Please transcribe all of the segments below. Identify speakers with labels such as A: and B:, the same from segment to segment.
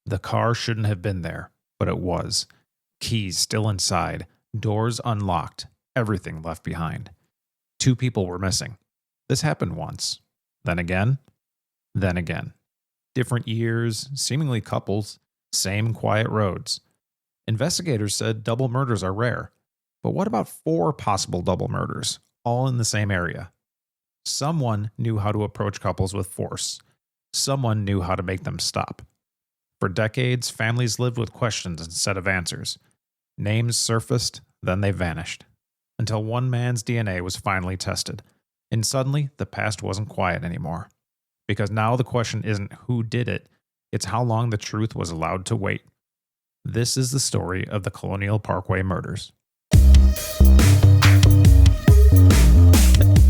A: The car shouldn't have been there, but it was. Keys still inside, doors unlocked, everything left behind. 2 people were missing. This happened once. Then again. Then again. Different years, seemingly couples, same quiet roads. Investigators said double murders are rare. But what about 4 possible double murders, all in the same area? Someone knew how to approach couples with force. Someone knew how to make them stop. For decades, families lived with questions instead of answers. Names surfaced, then they vanished. Until one man's DNA was finally tested. And suddenly, the past wasn't quiet anymore. Because now the question isn't who did it, it's how long the truth was allowed to wait. This is the story of the Colonial Parkway murders.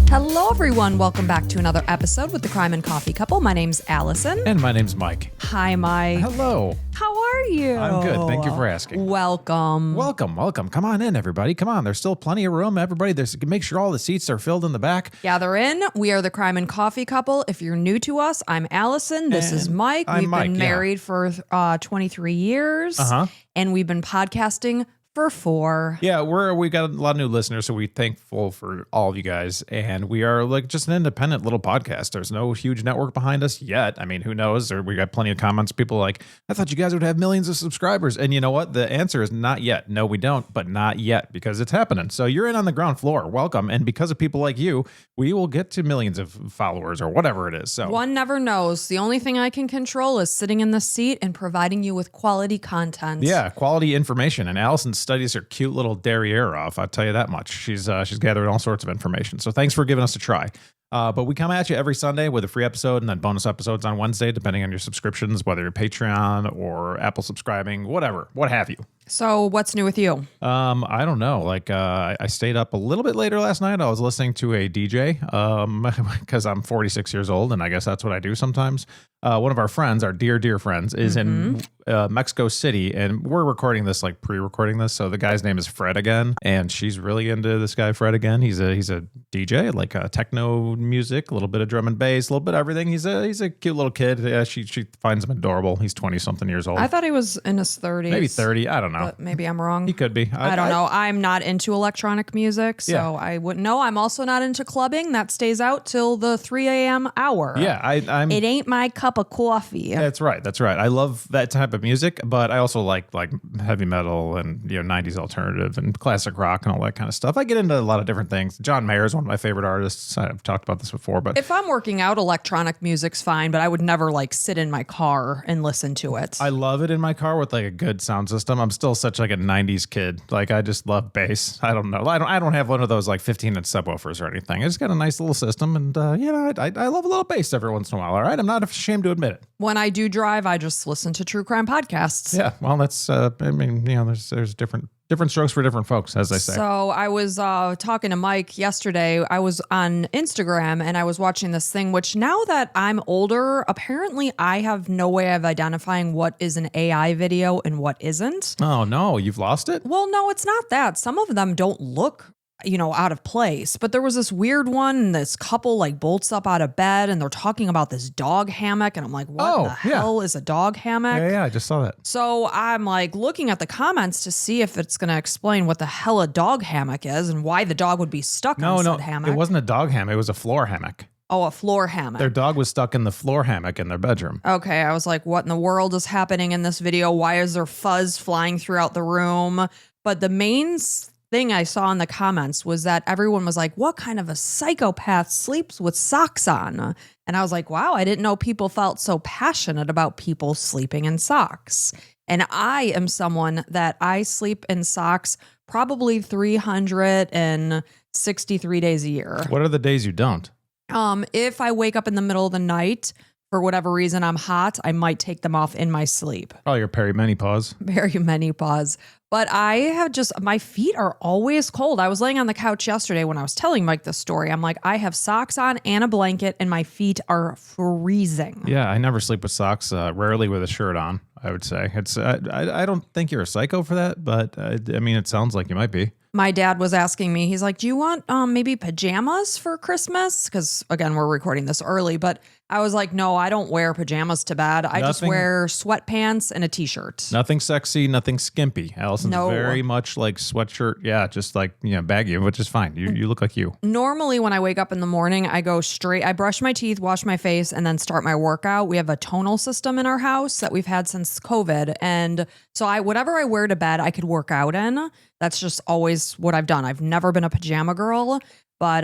B: Hello, everyone. Welcome back to another episode with the Crime and Coffee Couple. My name's Allison.
A: And my name's Mike.
B: Hi, Mike.
A: Hello.
B: How are you?
A: I'm good. Thank you for asking.
B: Welcome.
A: Welcome. Come on in, everybody. Come on. There's still plenty of room. Everybody, make sure all the seats are filled in the back.
B: Gather in. We are the Crime and Coffee Couple. If you're new to us, I'm Allison. This is Mike.
A: We've
B: been married for 23 years. And we've been podcasting for 4.
A: Yeah, we got a lot of new listeners, so we're thankful for all of you guys. And we are like just an independent little podcast. There's no huge network behind us yet. I mean, who knows? Or we got plenty of comments. People like, I thought you guys would have millions of subscribers. And you know what? The answer is not yet. No, we don't, but not yet because it's happening. So you're in on the ground floor. Welcome. And because of people like you, we will get to millions of followers or whatever it is. So
B: one never knows. The only thing I can control is sitting in the seat and providing you with quality content.
A: Yeah, quality information. And Allison studies her cute little derriere off. I'll tell you that much. She's gathered all sorts of information. So thanks for giving us a try. But we come at you every Sunday with a free episode and then bonus episodes on Wednesday, depending on your subscriptions, whether you're Patreon or Apple subscribing, whatever, what have you.
B: So what's new with you?
A: I don't know. Like I stayed up a little bit later last night. I was listening to a DJ because I'm 46 years old, and I guess that's what I do sometimes. One of our friends, our dear friends, is in Mexico City, and we're recording this, like pre-recording this. So the guy's name is Fred again, and she's really into this guy Fred again. He's a DJ, like techno music, a little bit of drum and bass, a little bit of everything. He's a cute little kid. She finds him adorable. He's 20-something years old.
B: I thought he was in his 30s.
A: Maybe 30. I don't know.
B: But maybe I'm wrong.
A: He could be.
B: I don't know. I'm not into electronic music, so I wouldn't know. I'm also not into clubbing. That stays out till the 3 a.m. hour.
A: Yeah, I'm.
B: It ain't my cup of coffee.
A: That's right. I love that type of music, but I also like heavy metal and 90s alternative and classic rock and all that kind of stuff. I get into a lot of different things. John Mayer is one of my favorite artists. I've talked about this before, but
B: if I'm working out, electronic music's fine, but I would never sit in my car and listen to it.
A: I love it in my car with a good sound system. I'm still such a 90s kid. I just love bass. I don't know. I don't have one of those 15-inch subwoofers or anything. I just got a nice little system, and I love a little bass every once in a while. All right, I'm not ashamed to admit it.
B: When I do drive, I just listen to true crime podcasts.
A: Yeah, well, that's there's different strokes for different folks, as they say.
B: So I was talking to Mike yesterday. I was on Instagram and I was watching this thing, which now that I'm older, apparently I have no way of identifying what is an AI video and what isn't.
A: Oh, no, you've lost it?
B: Well, no, it's not that. Some of them don't look out of place. But there was this weird one, and this couple bolts up out of bed and they're talking about this dog hammock. And I'm like, what the hell is a dog hammock?
A: Yeah, I just saw that.
B: So I'm looking at the comments to see if it's going to explain what the hell a dog hammock is and why the dog would be stuck on said hammock.
A: It wasn't a dog hammock. It was a floor hammock.
B: Oh, a floor hammock.
A: Their dog was stuck in the floor hammock in their bedroom.
B: Okay, I was like, what in the world is happening in this video? Why is there fuzz flying throughout the room? But the main thing I saw in the comments was that everyone was like, what kind of a psychopath sleeps with socks on? And I was like, wow, I didn't know people felt so passionate about people sleeping in socks. And I am someone that I sleep in socks probably 363 days a year.
A: What are the days you don't?
B: If I wake up in the middle of the night, for whatever reason I'm hot, I might take them off in my sleep.
A: Probably your perimenopause.
B: Perimenopause. But I have my feet are always cold. I was laying on the couch yesterday when I was telling Mike this story. I'm like, I have socks on and a blanket and my feet are freezing.
A: Yeah, I never sleep with socks, rarely with a shirt on, I would say. It's I don't think you're a psycho for that, but it sounds like you might be.
B: My dad was asking me, he's like, do you want maybe pajamas for Christmas? Because again, we're recording this early, but I was like, no, I don't wear pajamas to bed. I just wear sweatpants and a t-shirt.
A: Nothing sexy, nothing skimpy. Allison's very much like sweatshirt. Yeah, just like, baggy, which is fine. You look like you.
B: Normally when I wake up in the morning, I go straight, I brush my teeth, wash my face, and then start my workout. We have a tonal system in our house that we've had since COVID. And so whatever I wear to bed, I could work out in. That's just always what I've done. I've never been a pajama girl. But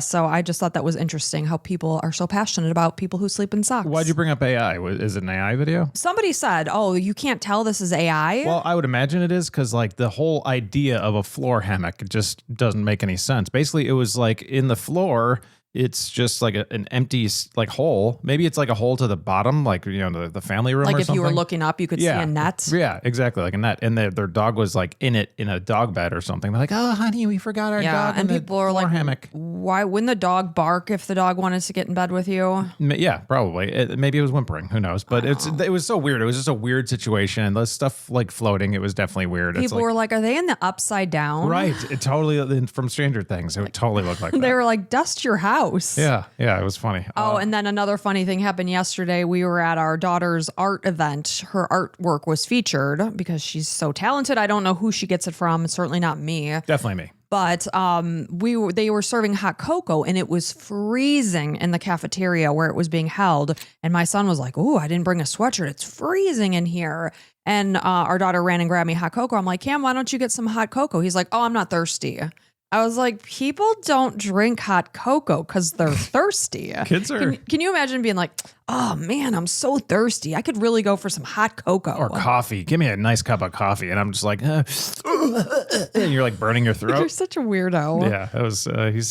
B: so I just thought that was interesting how people are so passionate about people who sleep in socks.
A: Why'd you bring up AI? Is it an AI video?
B: Somebody said, oh, you can't tell this is AI?
A: Well, I would imagine it is because like the whole idea of a floor hammock just doesn't make any sense. Basically, it was like in the floor, it's just like an empty like hole. Maybe it's like a hole to the bottom, like, the family room or something.
B: Like if you were looking up, you could see a net.
A: Yeah, exactly. Like a net. And their dog was like in a dog bed or something. They're like, oh, honey, we forgot our dog in the floor hammock.
B: Why wouldn't the dog bark if the dog wanted to get in bed with you?
A: Yeah, probably. Maybe it was whimpering. Who knows? But it was so weird. It was just a weird situation. The stuff like floating, it was definitely weird.
B: People were like, are they in the upside down?
A: Right. It totally, from Stranger Things, it would totally look like that.
B: They were like, dust your house.
A: Yeah, it was funny.
B: And then another funny thing happened yesterday. We were at our daughter's art event. Her artwork was featured because she's so talented. I don't know who she gets it from. It's certainly not me.
A: Definitely me.
B: But they were serving hot cocoa and it was freezing in the cafeteria where it was being held. And my son was like, "Oh, I didn't bring a sweatshirt. It's freezing in here." And our daughter ran and grabbed me hot cocoa. I'm like, "Cam, why don't you get some hot cocoa?" He's like, "Oh, I'm not thirsty." I was like, people don't drink hot cocoa because they're thirsty.
A: Kids are.
B: Can you imagine being like, oh man, I'm so thirsty. I could really go for some hot cocoa.
A: Or coffee. Give me a nice cup of coffee. And I'm just like, and you're like burning your throat.
B: You're such a weirdo.
A: Yeah, it was.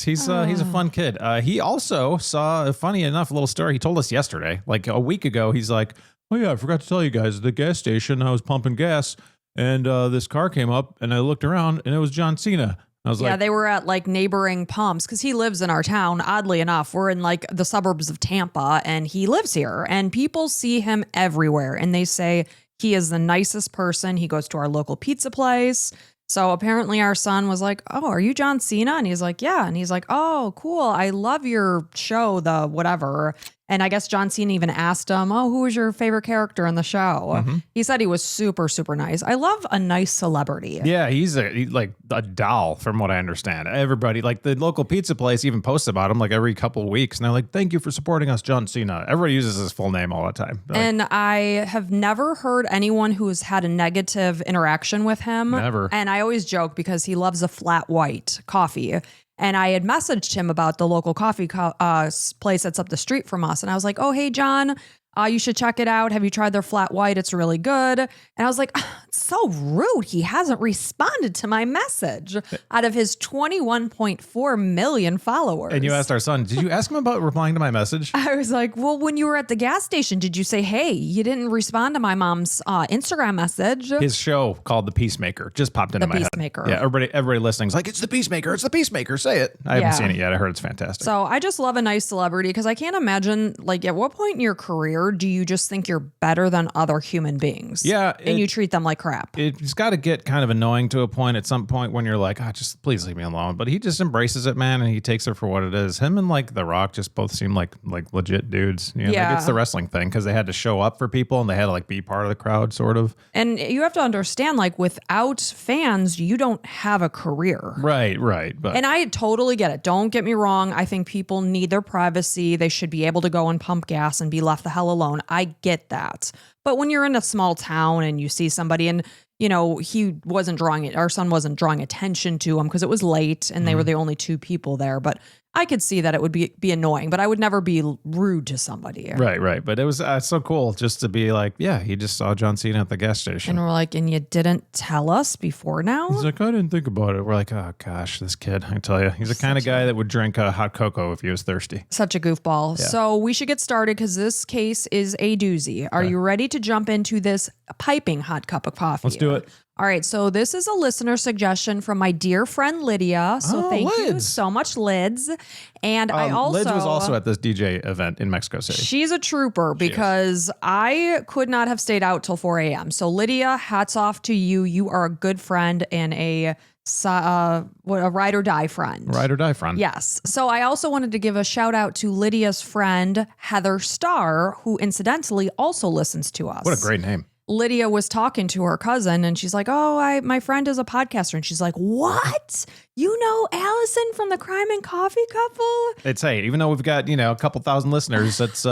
A: He's a fun kid. He also saw, funny enough, a little story. He told us yesterday, like a week ago. He's like, oh yeah, I forgot to tell you guys, at the gas station, I was pumping gas and this car came up and I looked around and it was John Cena.
B: They were at like neighboring pumps because he lives in our town. Oddly enough, we're in like the suburbs of Tampa and he lives here and people see him everywhere and they say he is the nicest person. He goes to our local pizza place. So apparently our son was like, oh, are you John Cena? And he's like, yeah. And he's like, oh, cool. I love your show, the whatever. And I guess John Cena even asked him, oh, who was your favorite character in the show? Mm-hmm. He said he was super, super nice. I love a nice celebrity.
A: Yeah, he's like a doll from what I understand. Everybody, like the local pizza place even posts about him like every couple of weeks. And they're like, thank you for supporting us, John Cena. Everybody uses his full name all the time.
B: And I have never heard anyone who's had a negative interaction with him.
A: Never.
B: And I always joke because he loves a flat white coffee. And I had messaged him about the local coffee place that's up the street from us. And I was like, oh, hey, John, you should check it out. Have you tried their flat white? It's really good. And I was like, it's so rude. He hasn't responded to my message out of his 21.4 million followers.
A: And you asked our son, did you ask him about replying to my message?
B: I was like, well, when you were at the gas station, did you say, hey, you didn't respond to my mom's Instagram message?
A: His show called The Peacemaker just popped into my head. The Peacemaker. Yeah, everybody listening's like, it's The Peacemaker. It's The Peacemaker. Say it. I haven't seen it yet. I heard it's fantastic.
B: So I just love a nice celebrity because I can't imagine, like, at what point in your career do you just think you're better than other human beings?
A: Yeah.
B: And you treat them like crap.
A: It's got to get kind of annoying to a point at some point when you're like, just please leave me alone. But he just embraces it, man, and he takes it for what it is. Him and like The Rock just both seem like legit dudes. Maybe it's the wrestling thing because they had to show up for people and they had to like be part of the crowd, sort of.
B: And you have to understand, like, without fans, you don't have a career.
A: Right. But
B: and I totally get it. Don't get me wrong. I think people need their privacy. They should be able to go and pump gas and be left the hell alone. I get that. But when you're in a small town and you see somebody and, our son wasn't drawing attention to him because it was late and they were the only two people there. But I could see that it would be annoying, but I would never be rude to somebody.
A: Right. But it was so cool just to be like, yeah, he just saw John Cena at the gas station.
B: And we're like, and you didn't tell us before now?
A: He's like, I didn't think about it. We're like, oh gosh, this kid, I tell you, he's the kind of guy that would drink hot cocoa if he was thirsty.
B: Such a goofball. Yeah. So we should get started because this case is a doozy. Are you ready to jump into this piping hot cup of coffee?
A: Let's do it.
B: All right, so this is a listener suggestion from my dear friend Lydia. So thank you so much, Lids. And I also...
A: Lids was also at this DJ event in Mexico City.
B: She's a trooper because I could not have stayed out till 4 a.m. So Lydia, hats off to you. You are a good friend and a a ride or die friend.
A: Ride or die friend.
B: Yes. So I also wanted to give a shout out to Lydia's friend, Heather Starr, who incidentally also listens to us.
A: What a great name.
B: Lydia was talking to her cousin and she's like, oh, my friend is a podcaster. And she's like, what? You know Allison from the Crime and Coffee Couple?
A: It's hey, even though we've got, a couple thousand listeners, it's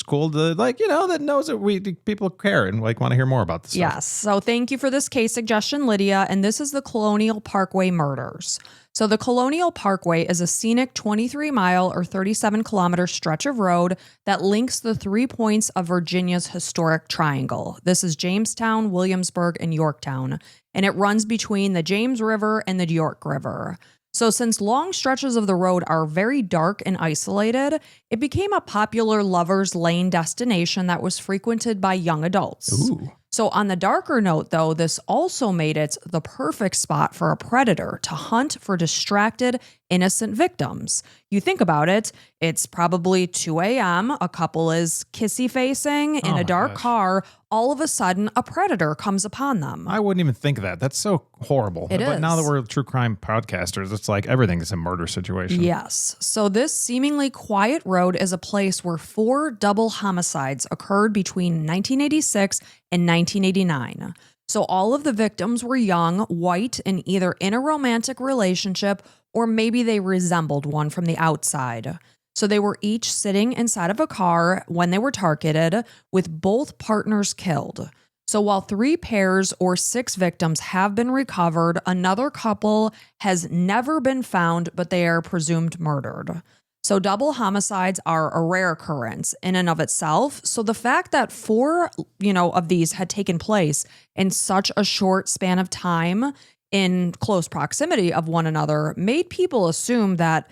A: cool to that knows that people care and want to hear more about this stuff.
B: Yes. So thank you for this case suggestion, Lydia. And this is the Colonial Parkway murders. So the Colonial Parkway is a scenic 23-mile or 37-kilometer stretch of road that links the 3 points of Virginia's historic triangle. This is Jamestown, Williamsburg, and Yorktown, and it runs between the James River and the York River. So since long stretches of the road are very dark and isolated, it became a popular lover's lane destination that was frequented by young adults.
A: Ooh.
B: So on the darker note, though, this also made it the perfect spot for a predator to hunt for distracted, innocent victims. You think about it, it's probably 2 a.m., a couple is kissy-facing in a dark car. All of a sudden, a predator comes upon them.
A: I wouldn't even think of that. That's so horrible.
B: It
A: But
B: is.
A: now that we're true crime podcasters, it's like everything is a murder situation.
B: Yes. So this seemingly quiet road is a place where 4 double homicides occurred between 1986 and 1989. So all of the victims were young, white, and either in a romantic relationship or maybe they resembled one from the outside. So they were each sitting inside of a car when they were targeted, with both partners killed. So while 3 pairs or 6 victims have been recovered, another couple has never been found, but they are presumed murdered. So double homicides are a rare occurrence in and of itself. So the fact that 4, of these had taken place in such a short span of time in close proximity of one another made people assume that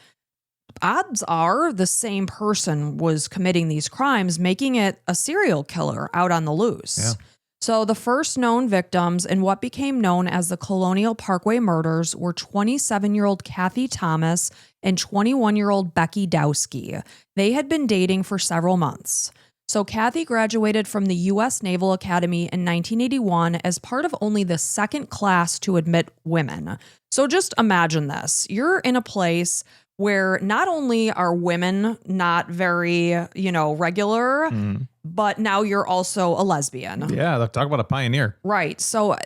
B: odds are the same person was committing these crimes, making it a serial killer out on the loose.
A: Yeah.
B: So the first known victims in what became known as the Colonial Parkway murders were 27-year-old Kathy Thomas and 21-year-old Becky Dowski. They had been dating for several months. So Kathy graduated from the U.S. Naval Academy in 1981 as part of only the second class to admit women. So just imagine this. You're in a place where not only are women not very, regular, but now you're also a lesbian.
A: Yeah, talk about a pioneer.
B: Right. So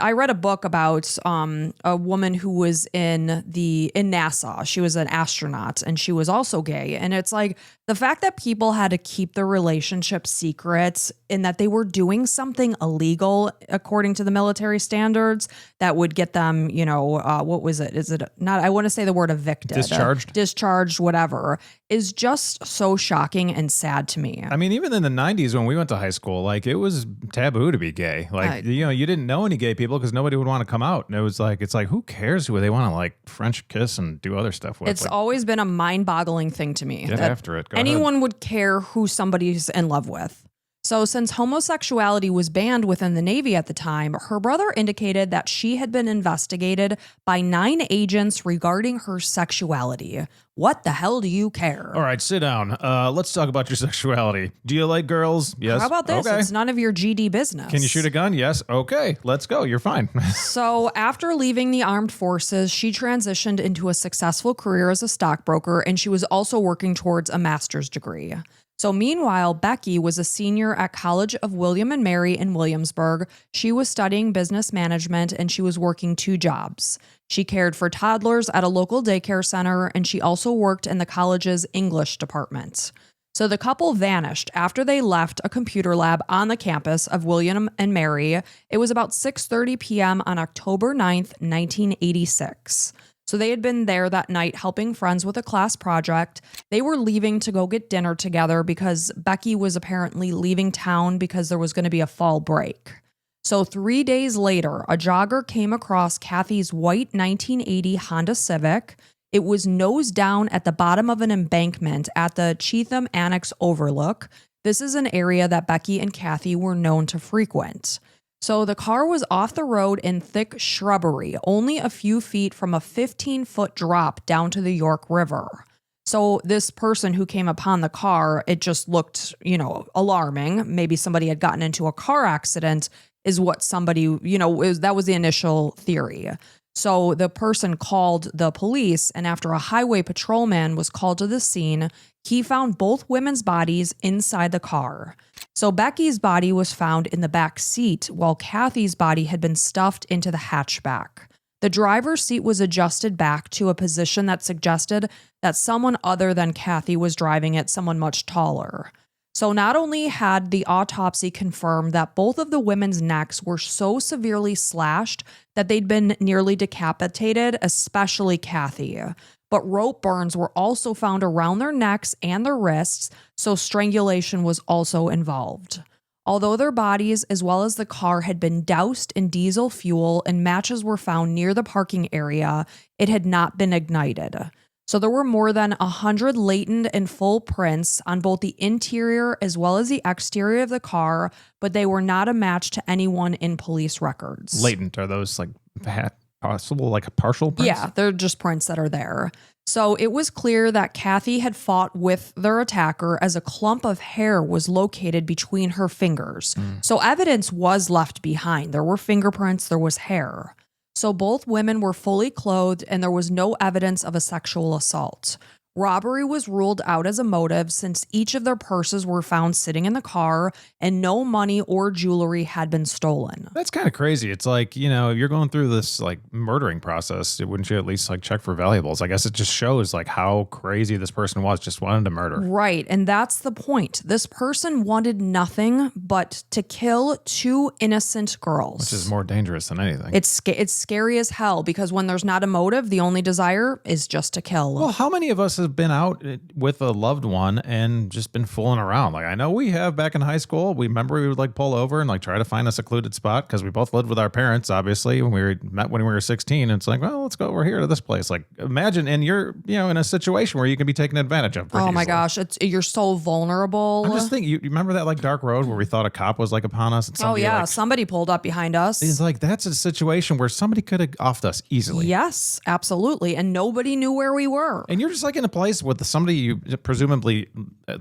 B: I read a book about a woman who was in NASA. She was an astronaut and she was also gay. And it's like the fact that people had to keep their relationship secret and that they were doing something illegal according to the military standards that would get them, what was it? Is it not, I want to say the word evicted. Discharged, whatever, is just so shocking and sad to me.
A: I mean, even in the 90s when we went to high school, it was taboo to be gay. You didn't know any gay people because nobody would want to come out. And it's like, who cares who they want to French kiss and do other stuff with?
B: It's always been a mind-boggling thing to me.
A: Get after it. Go
B: anyone
A: ahead.
B: would care who somebody's in love with. So since homosexuality was banned within the Navy at the time, her brother indicated that she had been investigated by 9 agents regarding her sexuality. What the hell do you care?
A: All right, sit down. Let's talk about your sexuality. Do you like girls? Yes.
B: How about this?
A: Okay.
B: It's none of your GD business.
A: Can you shoot a gun? Yes. Okay, let's go. You're fine.
B: So after leaving the armed forces, she transitioned into a successful career as a stockbroker, and she was also working towards a master's degree. So meanwhile, Becky was a senior at College of William and Mary in Williamsburg. She was studying business management and she was working 2 jobs. She cared for toddlers at a local daycare center, and she also worked in the college's English department. So the couple vanished after they left a computer lab on the campus of William and Mary. It was about 6:30 p.m. on October 9th, 1986. So they had been there that night helping friends with a class project. They were leaving to go get dinner together because Becky was apparently leaving town because there was going to be a fall break. So 3 days later, a jogger came across Kathy's white 1980 Honda Civic. It was nose down at the bottom of an embankment at the Cheatham Annex Overlook. This is an area that Becky and Kathy were known to frequent. So the car was off the road in thick shrubbery, only a few feet from a 15-foot drop down to the York River. So this person who came upon the car, it just looked, alarming. Maybe somebody had gotten into a car accident is what somebody, that was the initial theory. So the person called the police, and after a highway patrolman was called to the scene, he found both women's bodies inside the car. So Becky's body was found in the back seat, while Kathy's body had been stuffed into the hatchback. The driver's seat was adjusted back to a position that suggested that someone other than Kathy was driving it, someone much taller. So not only had the autopsy confirmed that both of the women's necks were so severely slashed that they'd been nearly decapitated, especially Kathy, but rope burns were also found around their necks and their wrists, so strangulation was also involved. Although their bodies, as well as the car, had been doused in diesel fuel and matches were found near the parking area, it had not been ignited. So there were more than 100 latent and full prints on both the interior as well as the exterior of the car, but they were not a match to anyone in police records.
A: Latent, are those like possible, like a partial prints?
B: Yeah, they're just prints that are there. So it was clear that Kathy had fought with their attacker as a clump of hair was located between her fingers. So evidence was left behind. There were fingerprints, there was hair. So both women were fully clothed and there was no evidence of a sexual assault. Robbery was ruled out as a motive since each of their purses were found sitting in the car and no money or jewelry had been stolen.
A: That's kind of crazy. It's like, you know, you're going through this like murdering process. Wouldn't you at least like check for valuables? I guess it just shows like how crazy this person was, just wanted to murder.
B: Right. And that's the point. This person wanted nothing but to kill two innocent girls.
A: Which is more dangerous than anything.
B: It's scary as hell because when there's not a motive, the only desire is just to kill.
A: Well, how many of us have been out with a loved one and just been fooling around? Like I know we have back in high school. We remember we would like pull over and like try to find a secluded spot because we both lived with our parents, obviously, when we met when we were 16. And it's like, well, let's go over here to this place. Like imagine, and you're, you know, in a situation where you can be taken advantage of.
B: Oh my gosh, you're so vulnerable.
A: I'm just thinking, you remember that like dark road where we thought a cop was like upon us? And somebody,
B: somebody pulled up behind us.
A: It's like that's a situation where somebody could have offed us easily.
B: Yes, absolutely, and nobody knew where we were.
A: And you're just like in a place with somebody you presumably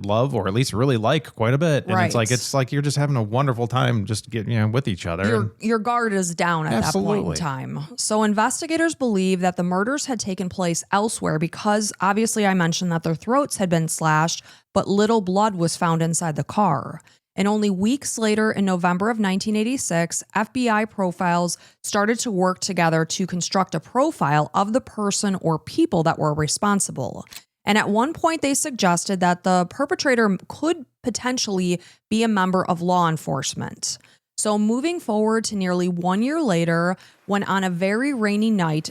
A: love or at least really like quite a bit, and
B: right.
A: it's like you're just having a wonderful time just with each other.
B: Your guard is down at
A: Absolutely.
B: that point in time. So investigators believe that the murders had taken place elsewhere because obviously I mentioned that their throats had been slashed, but little blood was found inside the car. And only weeks later, in November of 1986, FBI profiles started to work together to construct a profile of the person or people that were responsible. And at one point, they suggested that the perpetrator could potentially be a member of law enforcement. So moving forward to nearly 1 year later, when on a very rainy night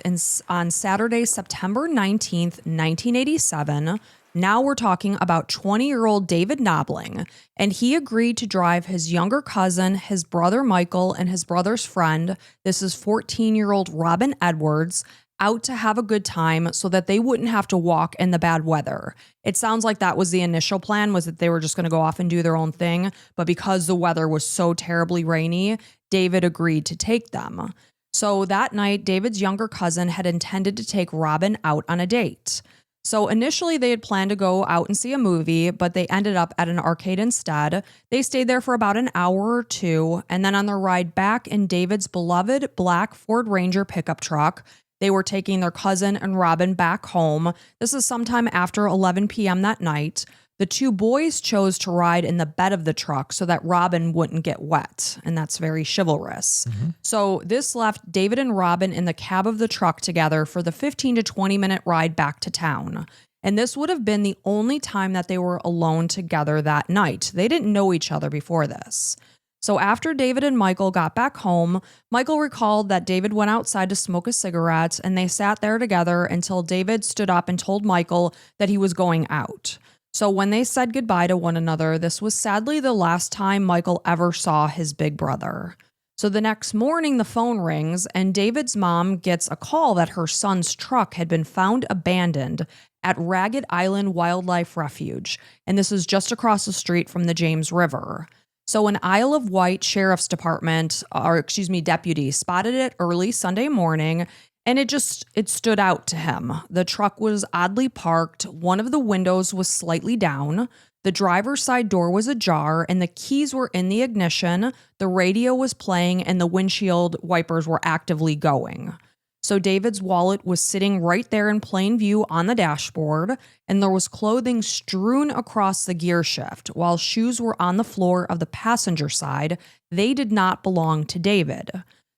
B: on Saturday, September 19th, 1987, now we're talking about 20-year-old David Knobling, and he agreed to drive his younger cousin, his brother Michael, and his brother's friend, this is 14-year-old Robin Edwards, out to have a good time so that they wouldn't have to walk in the bad weather. It sounds like that was the initial plan, was that they were just going to go off and do their own thing, but because the weather was so terribly rainy, David agreed to take them. So that night, David's younger cousin had intended to take Robin out on a date. So initially they had planned to go out and see a movie, but they ended up at an arcade instead. They stayed there for about an hour or two, and then on their ride back in David's beloved black Ford Ranger pickup truck, they were taking their cousin and Robin back home. This is sometime after 11 p.m. that night. The two boys chose to ride in the bed of the truck so that Robin wouldn't get wet, and that's very chivalrous. Mm-hmm. So this left David and Robin in the cab of the truck together for the 15 to 20 minute ride back to town. And this would have been the only time that they were alone together that night. They didn't know each other before this. So after David and Michael got back home, Michael recalled that David went outside to smoke a cigarette, and they sat there together until David stood up and told Michael that he was going out. So when they said goodbye to one another, this was sadly the last time Michael ever saw his big brother. So the next morning, the phone rings, and David's mom gets a call that her son's truck had been found abandoned at Ragged Island Wildlife Refuge, and this is just across the street from the James River. So an Isle of Wight Sheriff's Department, deputy, spotted it early Sunday morning, and it stood out to him. The truck was oddly parked, one of the windows was slightly down, the driver's side door was ajar, and the keys were in the ignition, the radio was playing, and the windshield wipers were actively going. So David's wallet was sitting right there in plain view on the dashboard, and there was clothing strewn across the gear shift, while shoes were on the floor of the passenger side. They did not belong to David.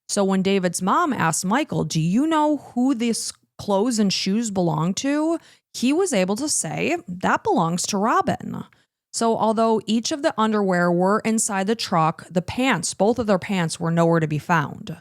B: So when David's mom asked Michael, "Do you know who these clothes and shoes belong to?" he was able to say, "That belongs to Robin." So although each of the underwear were inside the truck, the pants, both of their pants, were nowhere to be found.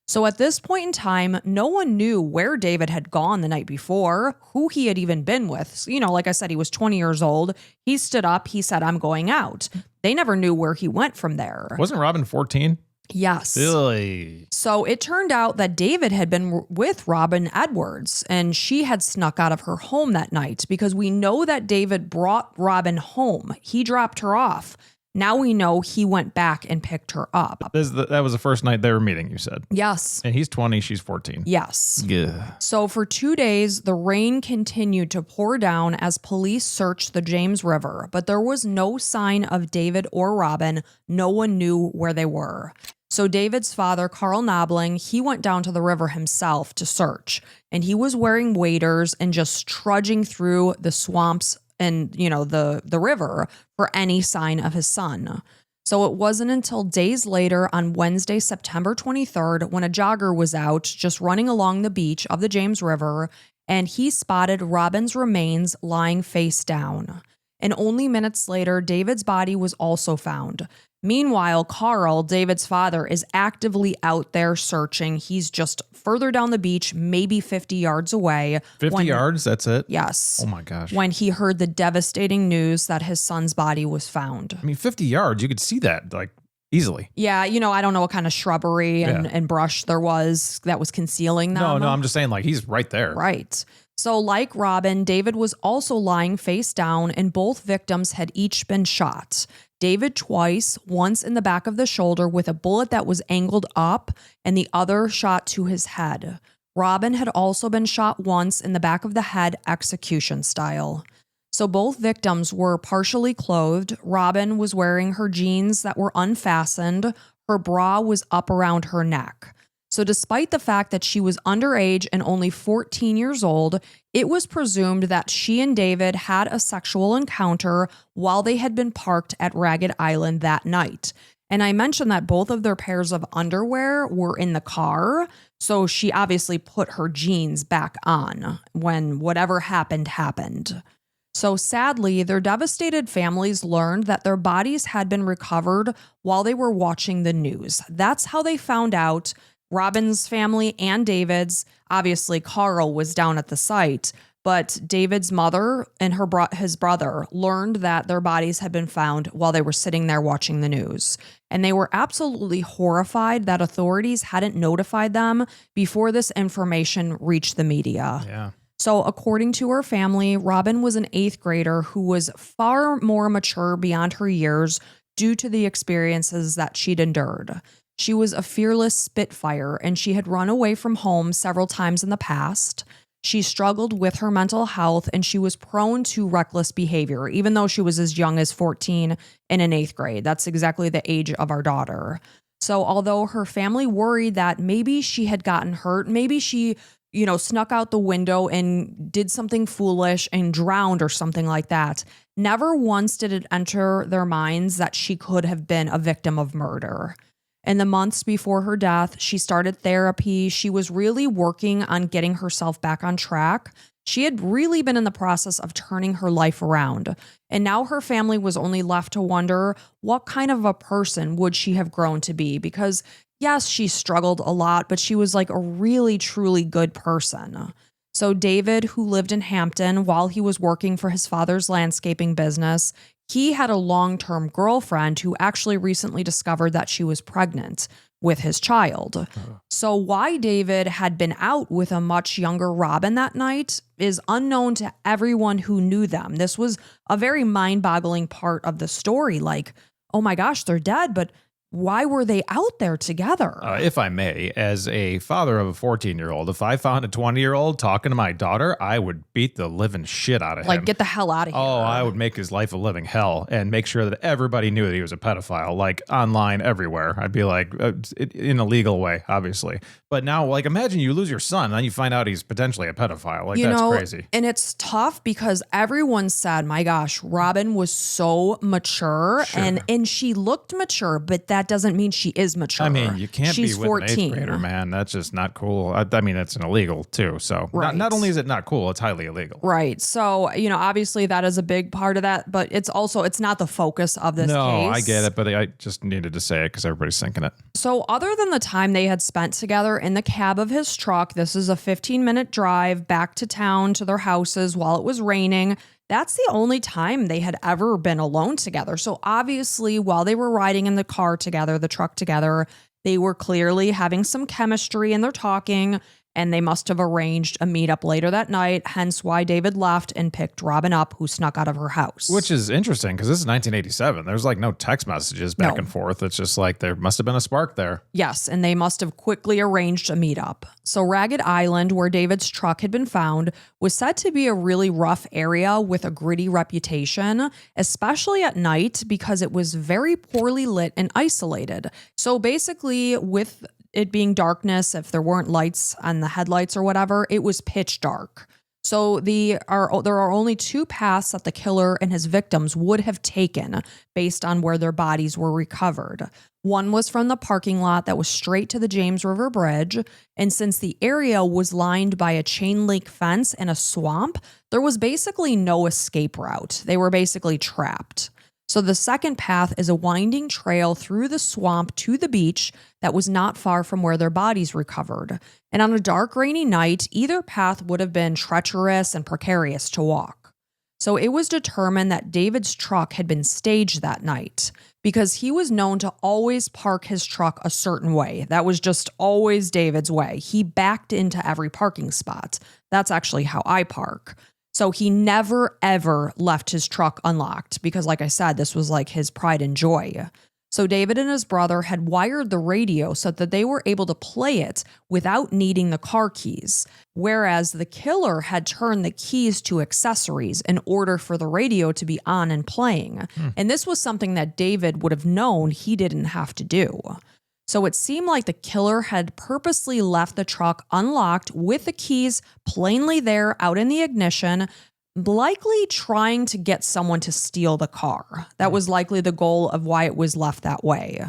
B: So at this point in time, no one knew where David had gone the night before, who he had even been with. So, like I said, he was 20 years old. He stood up. He said, "I'm going out." They never knew where he went from there.
A: Wasn't Robin 14?
B: Yes.
A: Really?
B: So it turned out that David had been with Robin Edwards, and she had snuck out of her home that night, because we know that David brought Robin home. He dropped her off. Now we know he went back and picked her up.
A: That was the first night they were meeting, you said?
B: Yes.
A: And he's 20, she's 14.
B: Yes.
A: Yeah.
B: So for 2 days, the rain continued to pour down as police searched the James River, but there was no sign of David or Robin. No one knew where they were. So David's father, Carl Knobling, he went down to the river himself to search, and he was wearing waders and just trudging through the swamps and, the river for any sign of his son. So it wasn't until days later on Wednesday, September 23rd, when a jogger was out just running along the beach of the James River, and he spotted Robin's remains lying face down. And only minutes later, David's body was also found. Meanwhile, Carl, David's father, is actively out there searching. He's just further down the beach, maybe 50 yards away.
A: 50 yards? That's it?
B: Yes.
A: Oh my gosh.
B: When he heard the devastating news that his son's body was found.
A: I mean, 50 yards, you could see that like easily.
B: Yeah, I don't know what kind of shrubbery and brush there was that was concealing them.
A: No, I'm just saying, like, he's right there.
B: Right. So like Robin, David was also lying face down, and both victims had each been shot. David twice, once in the back of the shoulder with a bullet that was angled up, and the other shot to his head. Robin had also been shot once in the back of the head, execution style. So both victims were partially clothed. Robin was wearing her jeans that were unfastened. Her bra was up around her neck. So despite the fact that she was underage and only 14 years old, it was presumed that she and David had a sexual encounter while they had been parked at Ragged Island that night. And I mentioned that both of their pairs of underwear were in the car, so she obviously put her jeans back on when whatever happened. So sadly, their devastated families learned that their bodies had been recovered while they were watching the news. That's how they found out. Robin's family and David's, obviously Carl was down at the site, but David's mother and his brother learned that their bodies had been found while they were sitting there watching the news. And they were absolutely horrified that authorities hadn't notified them before this information reached the media.
A: Yeah.
B: So according to her family, Robin was an 8th grader who was far more mature beyond her years due to the experiences that she'd endured. She was a fearless spitfire, and she had run away from home several times in the past. She struggled with her mental health, and she was prone to reckless behavior, even though she was as young as 14 and in 8th grade. That's exactly the age of our daughter. So although her family worried that maybe she had gotten hurt, maybe she, snuck out the window and did something foolish and drowned or something like that, never once did it enter their minds that she could have been a victim of murder. In the months before her death, she started therapy. She was really working on getting herself back on track. She had really been in the process of turning her life around. And now her family was only left to wonder, what kind of a person would she have grown to be? Because yes, she struggled a lot, but she was like a really, truly good person. So David, who lived in Hampton while he was working for his father's landscaping business, he had a long-term girlfriend who actually recently discovered that she was pregnant with his child. So why David had been out with a much younger Robin that night is unknown to everyone who knew them. This was a very mind-boggling part of the story. Like, oh my gosh, they're dead, but why were they out there together?
A: If I may, as a father of a 14-year-old, if I found a 20-year-old talking to my daughter, I would beat the living shit out of him.
B: Like, get the hell out of here.
A: Oh, I would make his life a living hell and make sure that everybody knew that he was a pedophile, like online everywhere. I'd be like, in a legal way, obviously. But now, like, imagine you lose your son and then you find out he's potentially a pedophile. Like, that's crazy.
B: And it's tough because everyone said, my gosh, Robin was so mature and she looked mature, but that doesn't mean she is mature.
A: I mean, you can't
B: She's
A: be with
B: 14.
A: an 8th grader, man. That's just not cool. I mean, it's an illegal too. So not only is it not cool, it's highly illegal.
B: Right. So, obviously that is a big part of that, but it's not the focus of this case.
A: No, I get it, but I just needed to say it because everybody's thinking it.
B: So other than the time they had spent together in the cab of his truck, this is a 15-minute drive back to town to their houses while it was raining. That's the only time they had ever been alone together. So obviously, while they were riding in the car together, the truck together, they were clearly having some chemistry and they're talking, and they must have arranged a meetup later that night, hence why David left and picked Robin up, who snuck out of her house.
A: Which is interesting because this is 1987. There's like no text messages back and forth. It's just like there must have been a spark there.
B: Yes, and they must have quickly arranged a meetup. So Ragged Island, where David's truck had been found, was said to be a really rough area with a gritty reputation, especially at night because it was very poorly lit and isolated. So basically, with it being darkness, if there weren't lights on the headlights or whatever, it was pitch dark. So there are only two paths that the killer and his victims would have taken based on where their bodies were recovered. One was from the parking lot that was straight to the James River Bridge, and since the area was lined by a chain link fence and a swamp, there was basically no escape route. They were basically trapped. So the second path is a winding trail through the swamp to the beach that was not far from where their bodies recovered. And on a dark, rainy night, either path would have been treacherous and precarious to walk. So it was determined that David's truck had been staged that night because he was known to always park his truck a certain way. That was just always David's way. He backed into every parking spot. That's actually how I park. So he never, ever left his truck unlocked because, like I said, this was like his pride and joy. So David and his brother had wired the radio so that they were able to play it without needing the car keys, whereas the killer had turned the keys to accessories in order for the radio to be on and playing. And this was something that David would have known he didn't have to do. So it seemed like the killer had purposely left the truck unlocked with the keys plainly there out in the ignition, likely trying to get someone to steal the car. That was likely the goal of why it was left that way.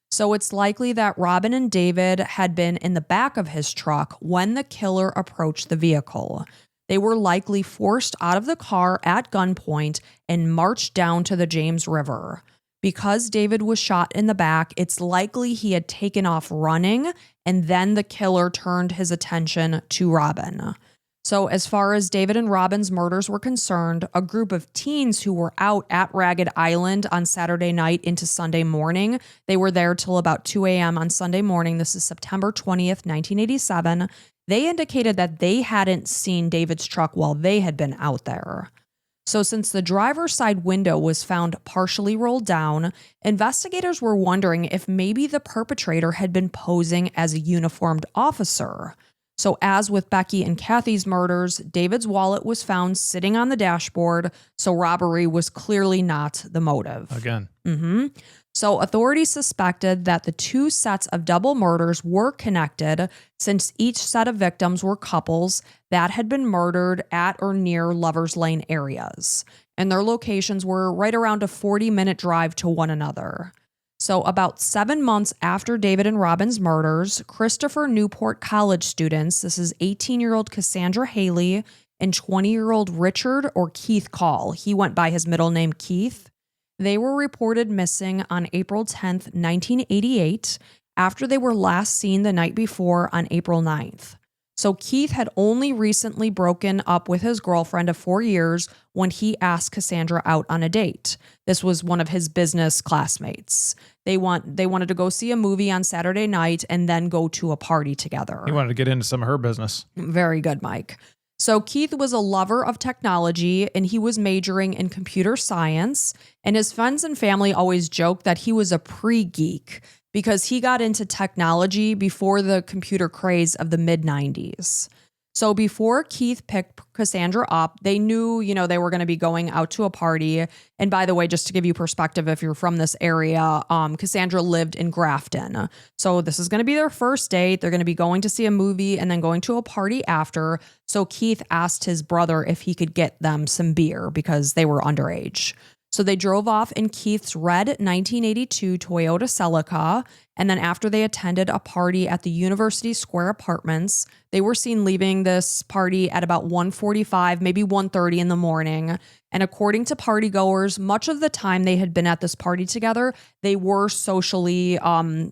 B: So it's likely that Robin and David had been in the back of his truck when the killer approached the vehicle. They were likely forced out of the car at gunpoint and marched down to the James River. Because David was shot in the back, it's likely he had taken off running, and then the killer turned his attention to Robin. So as far as David and Robin's murders were concerned, a group of teens who were out at Ragged Island on Saturday night into Sunday morning, they were there till about 2 a.m. on Sunday morning. This is September 20th, 1987. They indicated that they hadn't seen David's truck while they had been out there. So since the driver's side window was found partially rolled down, investigators were wondering if maybe the perpetrator had been posing as a uniformed officer. So as with Becky and Kathy's murders, David's wallet was found sitting on the dashboard, so robbery was clearly not the motive.
A: Again.
B: So authorities suspected that the two sets of double murders were connected since each set of victims were couples that had been murdered at or near Lover's Lane areas. And their locations were right around a 40-minute drive to one another. So about 7 months after David and Robin's murders, Christopher Newport College students, this is 18-year-old Cassandra Haley and 20-year-old Richard or Keith Call, he went by his middle name Keith, they were reported missing on April 10th, 1988, after they were last seen the night before on April 9th. So Keith had only recently broken up with his girlfriend of 4 years when he asked Cassandra out on a date. This was one of his business classmates. They wanted to go see a movie on Saturday night and then go to a party together.
A: He wanted to get into some of her business.
B: Very good, Mike. So Keith was a lover of technology and he was majoring in computer science. And his friends and family always joked that he was a pre-geek because he got into technology before the computer craze of the mid-90s. So before Keith picked Cassandra up, they knew, they were going to be going out to a party. And by the way, just to give you perspective, if you're from this area, Cassandra lived in Grafton. So this is going to be their first date. They're going to be going to see a movie and then going to a party after. So Keith asked his brother if he could get them some beer because they were underage. So they drove off in Keith's red 1982 Toyota Celica, and then after they attended a party at the University Square Apartments, they were seen leaving this party at about 1:45, maybe 1:30 in the morning. And according to partygoers, much of the time they had been at this party together, they were socializing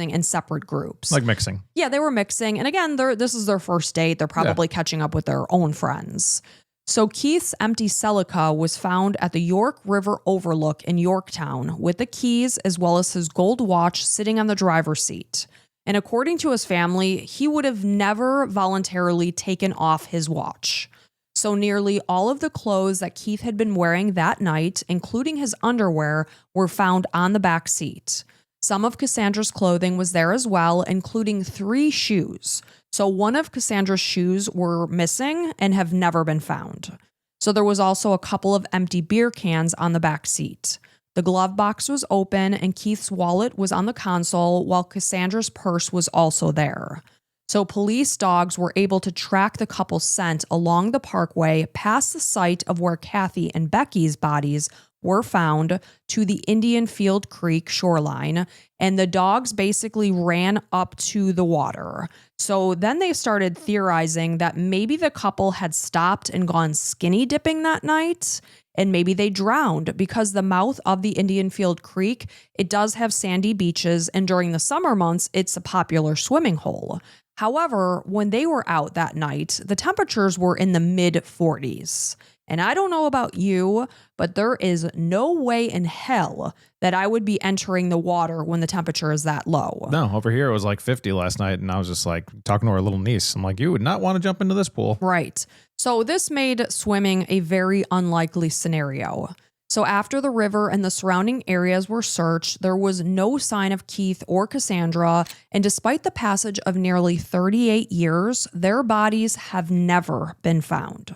B: in separate groups.
A: Like mixing.
B: Yeah, they were mixing. And again, this is their first date. They're probably catching up with their own friends. So Keith's empty Celica was found at the York River Overlook in Yorktown with the keys as well as his gold watch sitting on the driver's seat. And according to his family, he would have never voluntarily taken off his watch. So nearly all of the clothes that Keith had been wearing that night, including his underwear, were found on the back seat. Some of Cassandra's clothing was there as well, including 3 shoes. So one of Cassandra's shoes were missing and have never been found. So there was also a couple of empty beer cans on the back seat. The glove box was open and Keith's wallet was on the console while Cassandra's purse was also there. So police dogs were able to track the couple's scent along the parkway past the site of where Kathy and Becky's bodies were found to the Indian Field Creek shoreline, and the dogs basically ran up to the water. So then they started theorizing that maybe the couple had stopped and gone skinny dipping that night, and maybe they drowned because the mouth of the Indian Field Creek, it does have sandy beaches, and during the summer months, it's a popular swimming hole. However, when they were out that night, the temperatures were in the mid-40s. And I don't know about you, but there is no way in hell that I would be entering the water when the temperature is that low.
A: No, over here it was like 50 last night, and I was just like talking to our little niece. I'm like, you would not want to jump into this pool.
B: Right. So this made swimming a very unlikely scenario. So after the river and the surrounding areas were searched, there was no sign of Keith or Cassandra, and despite the passage of nearly 38 years, their bodies have never been found.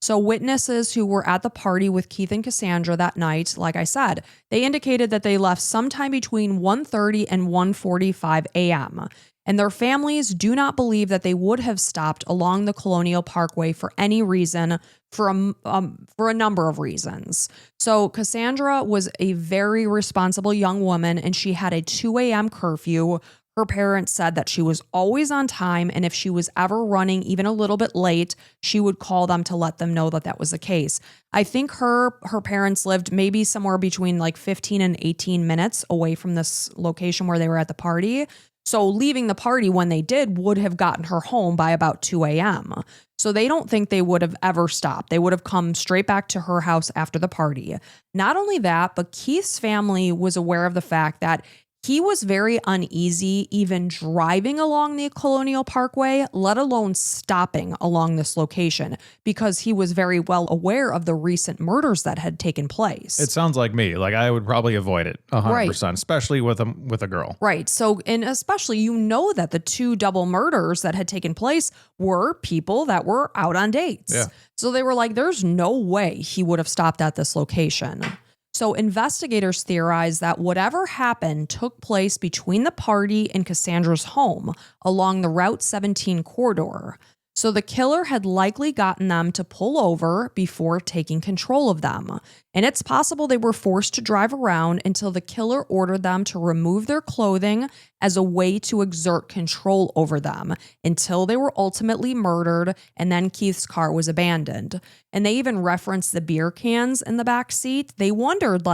B: So witnesses who were at the party with Keith and Cassandra that night, like I said, they indicated that they left sometime between 1:30 and 1:45 a.m., and their families do not believe that they would have stopped along the Colonial Parkway for any reason, for a number of reasons. So Cassandra was a very responsible young woman, and she had a 2 a.m. curfew. Her parents said that she was always on time, and if she was ever running even a little bit late, she would call them to let them know that that was the case. I think her parents lived maybe somewhere between like 15 and 18 minutes away from this location where they were at the party. So leaving the party when they did would have gotten her home by about 2 a.m. So they don't think they would have ever stopped. They would have come straight back to her house after the party. Not only that, but Keith's family was aware of the fact that he was very uneasy even driving along the Colonial Parkway, let alone stopping along this location, because he was very well aware of the recent murders that had taken place.
A: It sounds like me. Like I would probably avoid it 100%,
B: Right.
A: Especially with a girl.
B: Right. So, and especially, that the 2 double murders that had taken place were people that were out on dates.
A: Yeah.
B: So they were like, there's no way he would have stopped at this location. So investigators theorize that whatever happened took place between the party and Cassandra's home along the Route 17 corridor. So the killer had likely gotten them to pull over before taking control of them. And it's possible they were forced to drive around until the killer ordered them to remove their clothing as a way to exert control over them until they were ultimately murdered, and then Keith's car was abandoned. And they even referenced the beer cans in the back seat. They wondered,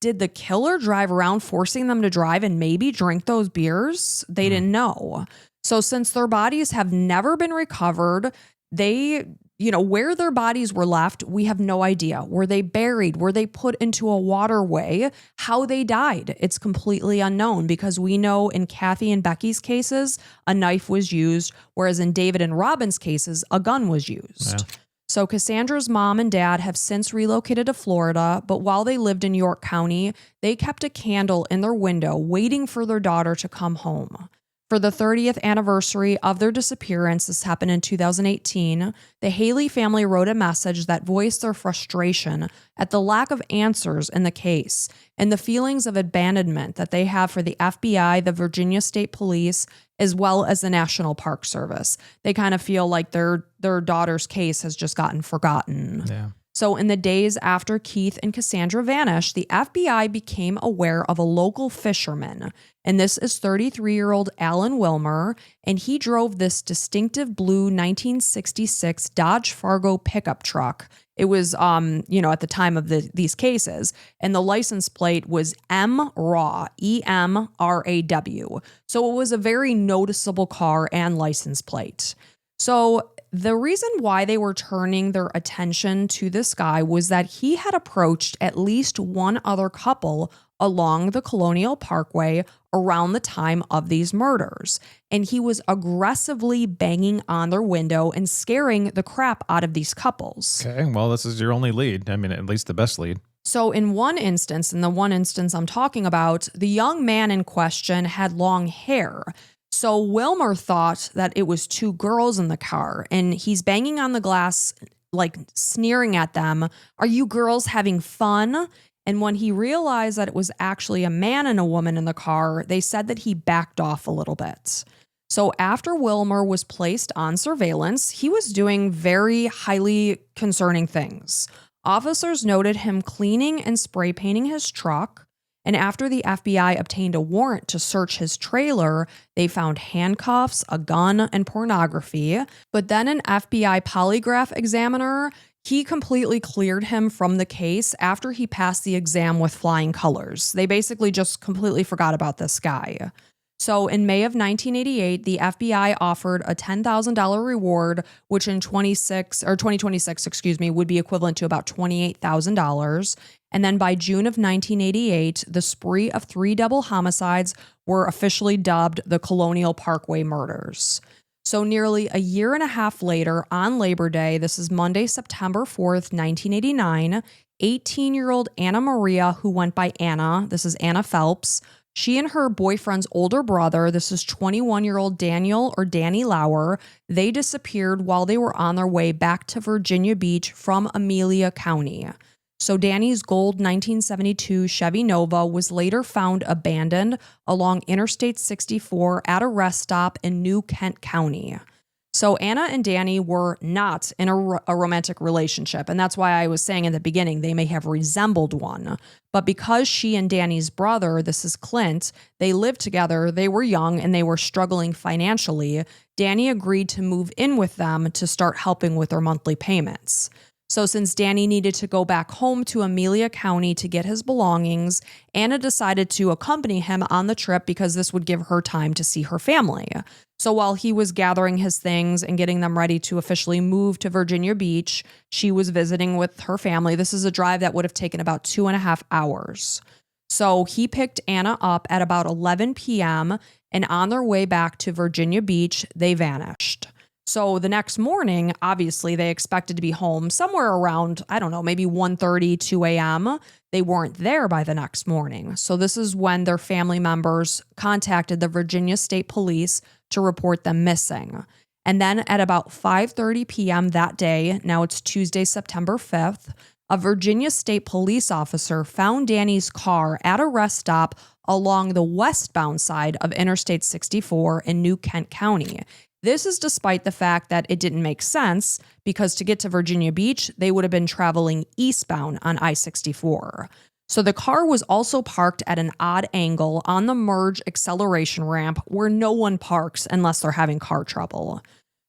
B: did the killer drive around forcing them to drive and maybe drink those beers? They didn't know. So since their bodies have never been recovered, they where their bodies were left, we have no idea. Were they buried? Were they put into a waterway? How they died? It's completely unknown, because we know in Kathy and Becky's cases, a knife was used, whereas in David and Robin's cases, a gun was used.
A: Yeah.
B: So Cassandra's mom and dad have since relocated to Florida, but while they lived in York County, they kept a candle in their window waiting for their daughter to come home. For the 30th anniversary of their disappearance, this happened in 2018, the Haley family wrote a message that voiced their frustration at the lack of answers in the case and the feelings of abandonment that they have for the FBI, the Virginia State Police, as well as the National Park Service. They kind of feel like their daughter's case has just gotten forgotten.
A: Yeah.
B: So in the days after Keith and Cassandra vanished, the FBI became aware of a local fisherman, and this is 33-year-old Alan Wilmer, and he drove this distinctive blue 1966 Dodge Fargo pickup truck. It was, at the time of these cases, and the license plate was M-RAW, E-M-R-A-W. So it was a very noticeable car and license plate. So the reason why they were turning their attention to this guy was that he had approached at least one other couple along the Colonial Parkway around the time of these murders. And he was aggressively banging on their window and scaring the crap out of these couples.
A: Okay, well, this is your only lead. I mean, at least the best lead.
B: So in the one instance I'm talking about, the young man in question had long hair. So Wilmer thought that it was two girls in the car, and he's banging on the glass, like sneering at them. Are you girls having fun? And when he realized that it was actually a man and a woman in the car, they said that he backed off a little bit. So after Wilmer was placed on surveillance, he was doing very highly concerning things. Officers noted him cleaning and spray painting his truck. And after the FBI obtained a warrant to search his trailer, they found handcuffs, a gun, and pornography. But then an FBI polygraph examiner, he completely cleared him from the case after he passed the exam with flying colors. They basically just completely forgot about this guy. So in May of 1988, the FBI offered a $10,000 reward, which in 2026, would be equivalent to about $28,000. And then by June of 1988, the spree of 3 double homicides were officially dubbed the Colonial Parkway murders. So nearly a year and a half later, on Labor Day, this is Monday, September 4th, 1989, 18-year-old Anna Maria, who went by Anna, this is Anna Phelps, she and her boyfriend's older brother, this is 21-year-old Daniel or Danny Lauer, they disappeared while they were on their way back to Virginia Beach from Amelia County. So Danny's gold 1972 Chevy Nova was later found abandoned along Interstate 64 at a rest stop in New Kent County. So Anna and Danny were not in a romantic relationship, and that's why I was saying in the beginning they may have resembled one. But because she and Danny's brother, this is Clint, they lived together, they were young, and they were struggling financially, Danny agreed to move in with them to start helping with their monthly payments. So since Danny needed to go back home to Amelia County to get his belongings, Anna decided to accompany him on the trip because this would give her time to see her family. So while he was gathering his things and getting them ready to officially move to Virginia Beach, she was visiting with her family. This is a drive that would have taken about 2.5 hours. So he picked Anna up at about 11 p.m., and on their way back to Virginia Beach, they vanished. So the next morning, obviously, they expected to be home somewhere around, maybe 1:30, 2 a.m. They weren't there by the next morning. So this is when their family members contacted the Virginia State Police to report them missing. And then at about 5:30 p.m. that day, now it's Tuesday, September 5th, a Virginia State Police officer found Danny's car at a rest stop along the westbound side of Interstate 64 in New Kent County. This is despite the fact that it didn't make sense because to get to Virginia Beach, they would have been traveling eastbound on I-64. So the car was also parked at an odd angle on the merge acceleration ramp where no one parks unless they're having car trouble.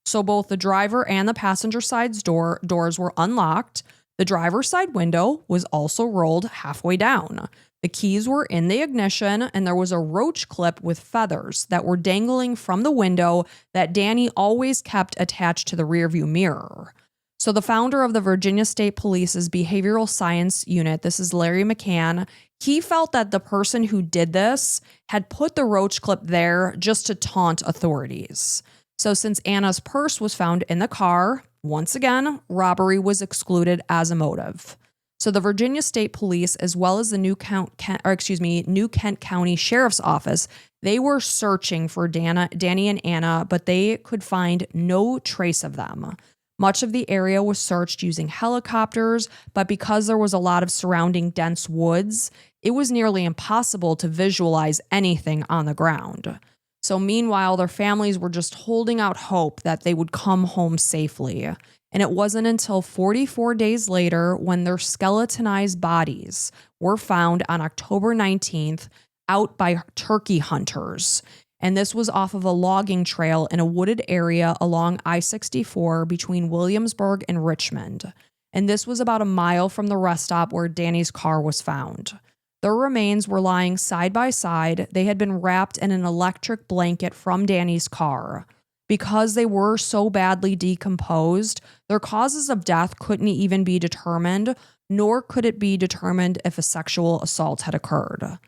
B: So both the driver and the passenger side's doors were unlocked. The driver's side window was also rolled halfway down. The keys were in the ignition, and there was a roach clip with feathers that were dangling from the window that Danny always kept attached to the rearview mirror. So the founder of the Virginia State Police's Behavioral Science Unit, this is Larry McCann, he felt that the person who did this had put the roach clip there just to taunt authorities. So since Anna's purse was found in the car, once again, robbery was excluded as a motive. So the Virginia State Police, as well as the New Kent County Sheriff's Office, they were searching for Danny and Anna, but they could find no trace of them. Much of the area was searched using helicopters, but because there was a lot of surrounding dense woods, it was nearly impossible to visualize anything on the ground. So meanwhile, their families were just holding out hope that they would come home safely. And it wasn't until 44 days later when their skeletonized bodies were found on October 19th out by turkey hunters. And this was off of a logging trail in a wooded area along I-64 between Williamsburg and Richmond. And this was about a mile from the rest stop where Danny's car was found. Their remains were lying side by side. They had been wrapped in an electric blanket from Danny's car. Because they were so badly decomposed, their causes of death couldn't even be determined, nor could it be determined if a sexual assault had occurred.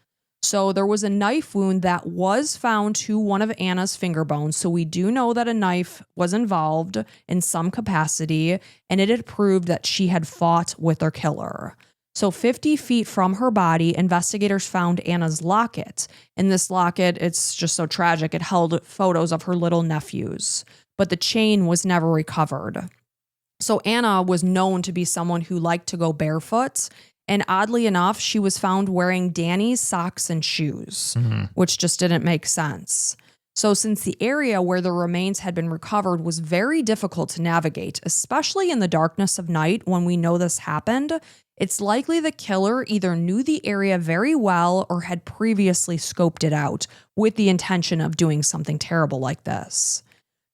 B: So there was a knife wound that was found to one of Anna's finger bones. So we do know that a knife was involved in some capacity, and it had proved that she had fought with her killer. So 50 feet from her body, investigators found Anna's locket. And this locket, it's just so tragic. It held photos of her little nephews, but the chain was never recovered. So Anna was known to be someone who liked to go barefoot. And oddly enough, she was found wearing Danny's socks and shoes, which just didn't make sense. So since the area where the remains had been recovered was very difficult to navigate, especially in the darkness of night when we know this happened, it's likely the killer either knew the area very well or had previously scoped it out with the intention of doing something terrible like this.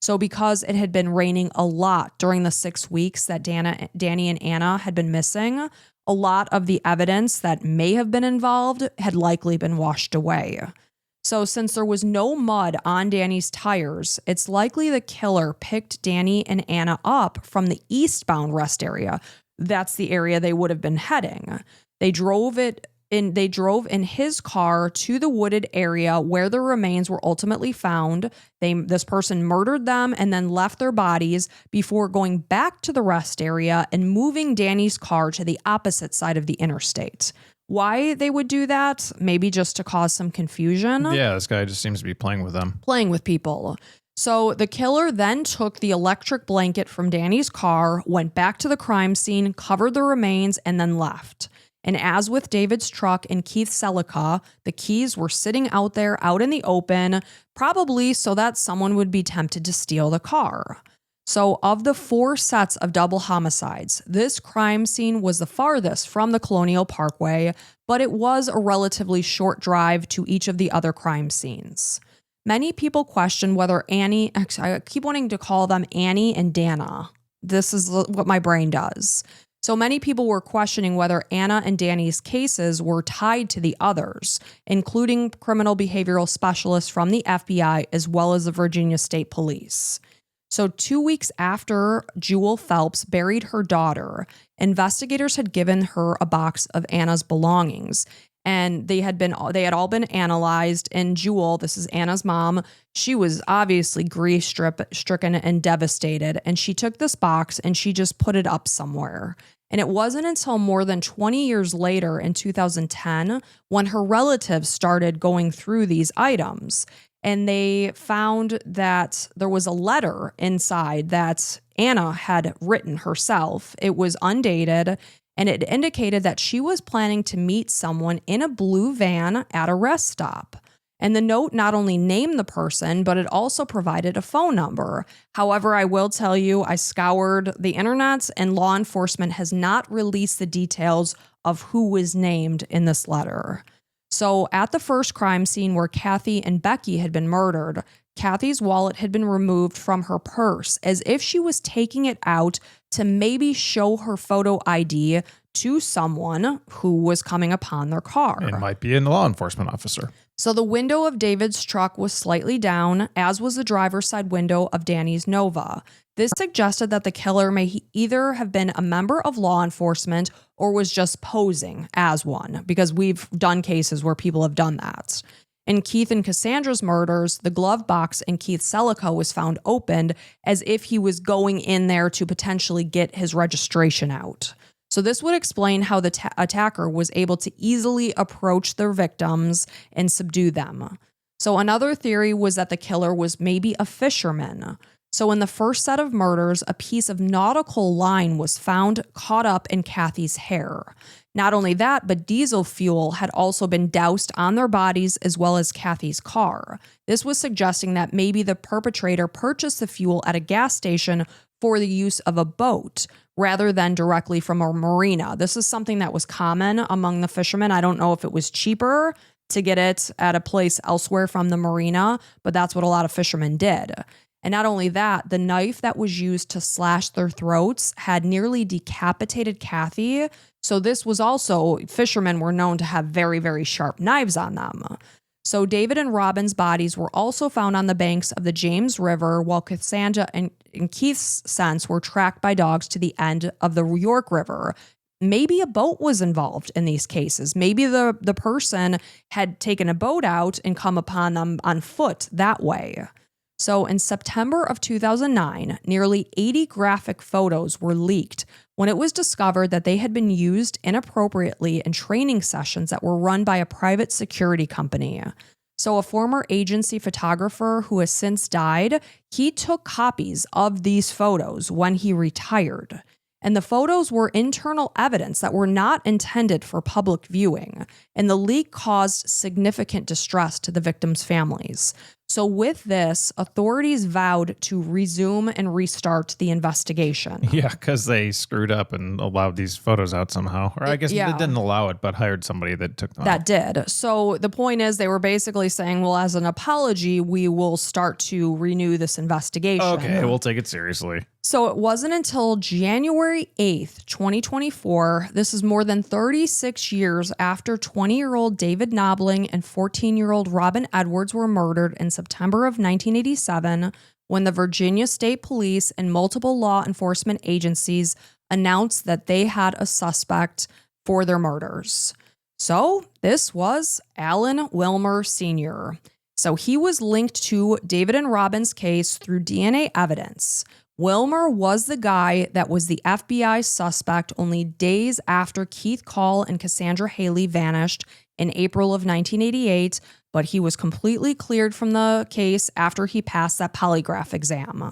B: So because it had been raining a lot during the 6 weeks that Danny and Anna had been missing, a lot of the evidence that may have been involved had likely been washed away. So since there was no mud on Danny's tires, it's likely the killer picked Danny and Anna up from the eastbound rest area. That's the area they would have been heading. They drove in his car to the wooded area where the remains were ultimately found. This person murdered them and then left their bodies before going back to the rest area and moving Danny's car to the opposite side of the interstate. Why they would do that? Maybe just to cause some confusion.
A: Yeah, this guy just seems to be playing with them.
B: Playing with people. So the killer then took the electric blanket from Danny's car, went back to the crime scene, covered the remains, and then left. And as with David's truck and Keith Selica, the keys were sitting out there out in the open, probably so that someone would be tempted to steal the car. So of the 4 sets of double homicides, this crime scene was the farthest from the Colonial Parkway, but it was a relatively short drive to each of the other crime scenes. Many people question whether Annie, I keep wanting to call them Annie and Dana. This is what my brain does. So many people were questioning whether Anna and Danny's cases were tied to the others, including criminal behavioral specialists from the FBI as well as the Virginia State Police. So 2 weeks after Jewel Phelps buried her daughter, investigators had given her a box of Anna's belongings, and they had all been analyzed. And Jewel, this is Anna's mom, she was obviously grief-stricken and devastated, and she took this box and she just put it up somewhere. And it wasn't until more than 20 years later in 2010 when her relatives started going through these items. And they found that there was a letter inside that Anna had written herself. It was undated, and it indicated that she was planning to meet someone in a blue van at a rest stop. And the note not only named the person, but it also provided a phone number. However, I will tell you, I scoured the internet and law enforcement has not released the details of who was named in this letter. So at the first crime scene where Kathy and Becky had been murdered, Kathy's wallet had been removed from her purse as if she was taking it out to maybe show her photo ID to someone who was coming upon their car.
A: It might be a law enforcement officer.
B: So the window of David's truck was slightly down, as was the driver's side window of Danny's Nova. This suggested that the killer may either have been a member of law enforcement or was just posing as one, because we've done cases where people have done that. In Keith and Cassandra's murders, the glove box in Keith's Celica was found opened as if he was going in there to potentially get his registration out. So this would explain how the attacker was able to easily approach their victims and subdue them. So another theory was that the killer was maybe a fisherman. So in the first set of murders, a piece of nautical line was found caught up in Kathy's hair. Not only that, but diesel fuel had also been doused on their bodies as well as Kathy's car. This was suggesting that maybe the perpetrator purchased the fuel at a gas station for the use of a boat rather than directly from a marina. This is something that was common among the fishermen. I don't know if it was cheaper to get it at a place elsewhere from the marina, but that's what a lot of fishermen did. And not only that, the knife that was used to slash their throats had nearly decapitated Kathy. So this was also, fishermen were known to have very, very sharp knives on them. So David and Robin's bodies were also found on the banks of the James River, while Cassandra and Keith's scents were tracked by dogs to the end of the York River. Maybe a boat was involved in these cases. Maybe the person had taken a boat out and come upon them on foot that way. So in September of 2009, nearly 80 graphic photos were leaked when it was discovered that they had been used inappropriately in training sessions that were run by a private security company. So a former agency photographer who has since died, he took copies of these photos when he retired. And the photos were internal evidence that were not intended for public viewing. And the leak caused significant distress to the victims' families. So with this, authorities vowed to resume and restart the investigation.
A: Yeah, because they screwed up and allowed these photos out somehow. Or I guess they didn't allow it, but hired somebody that took them
B: that
A: out.
B: Did. So the point is they were basically saying, well, as an apology, we will start to renew this investigation.
A: Okay, we'll take it seriously.
B: So it wasn't until January 8th, 2024, this is more than 36 years after 20-year-old David Knobling and 14-year-old Robin Edwards were murdered in September of 1987, when the Virginia State Police and multiple law enforcement agencies announced that they had a suspect for their murders. So this was Alan Wilmer Sr. So he was linked to David and Robin's case through DNA evidence. Wilmer was the guy that was the FBI suspect only days after Keith Call and Cassandra Haley vanished in April of 1988, but he was completely cleared from the case after he passed that polygraph exam.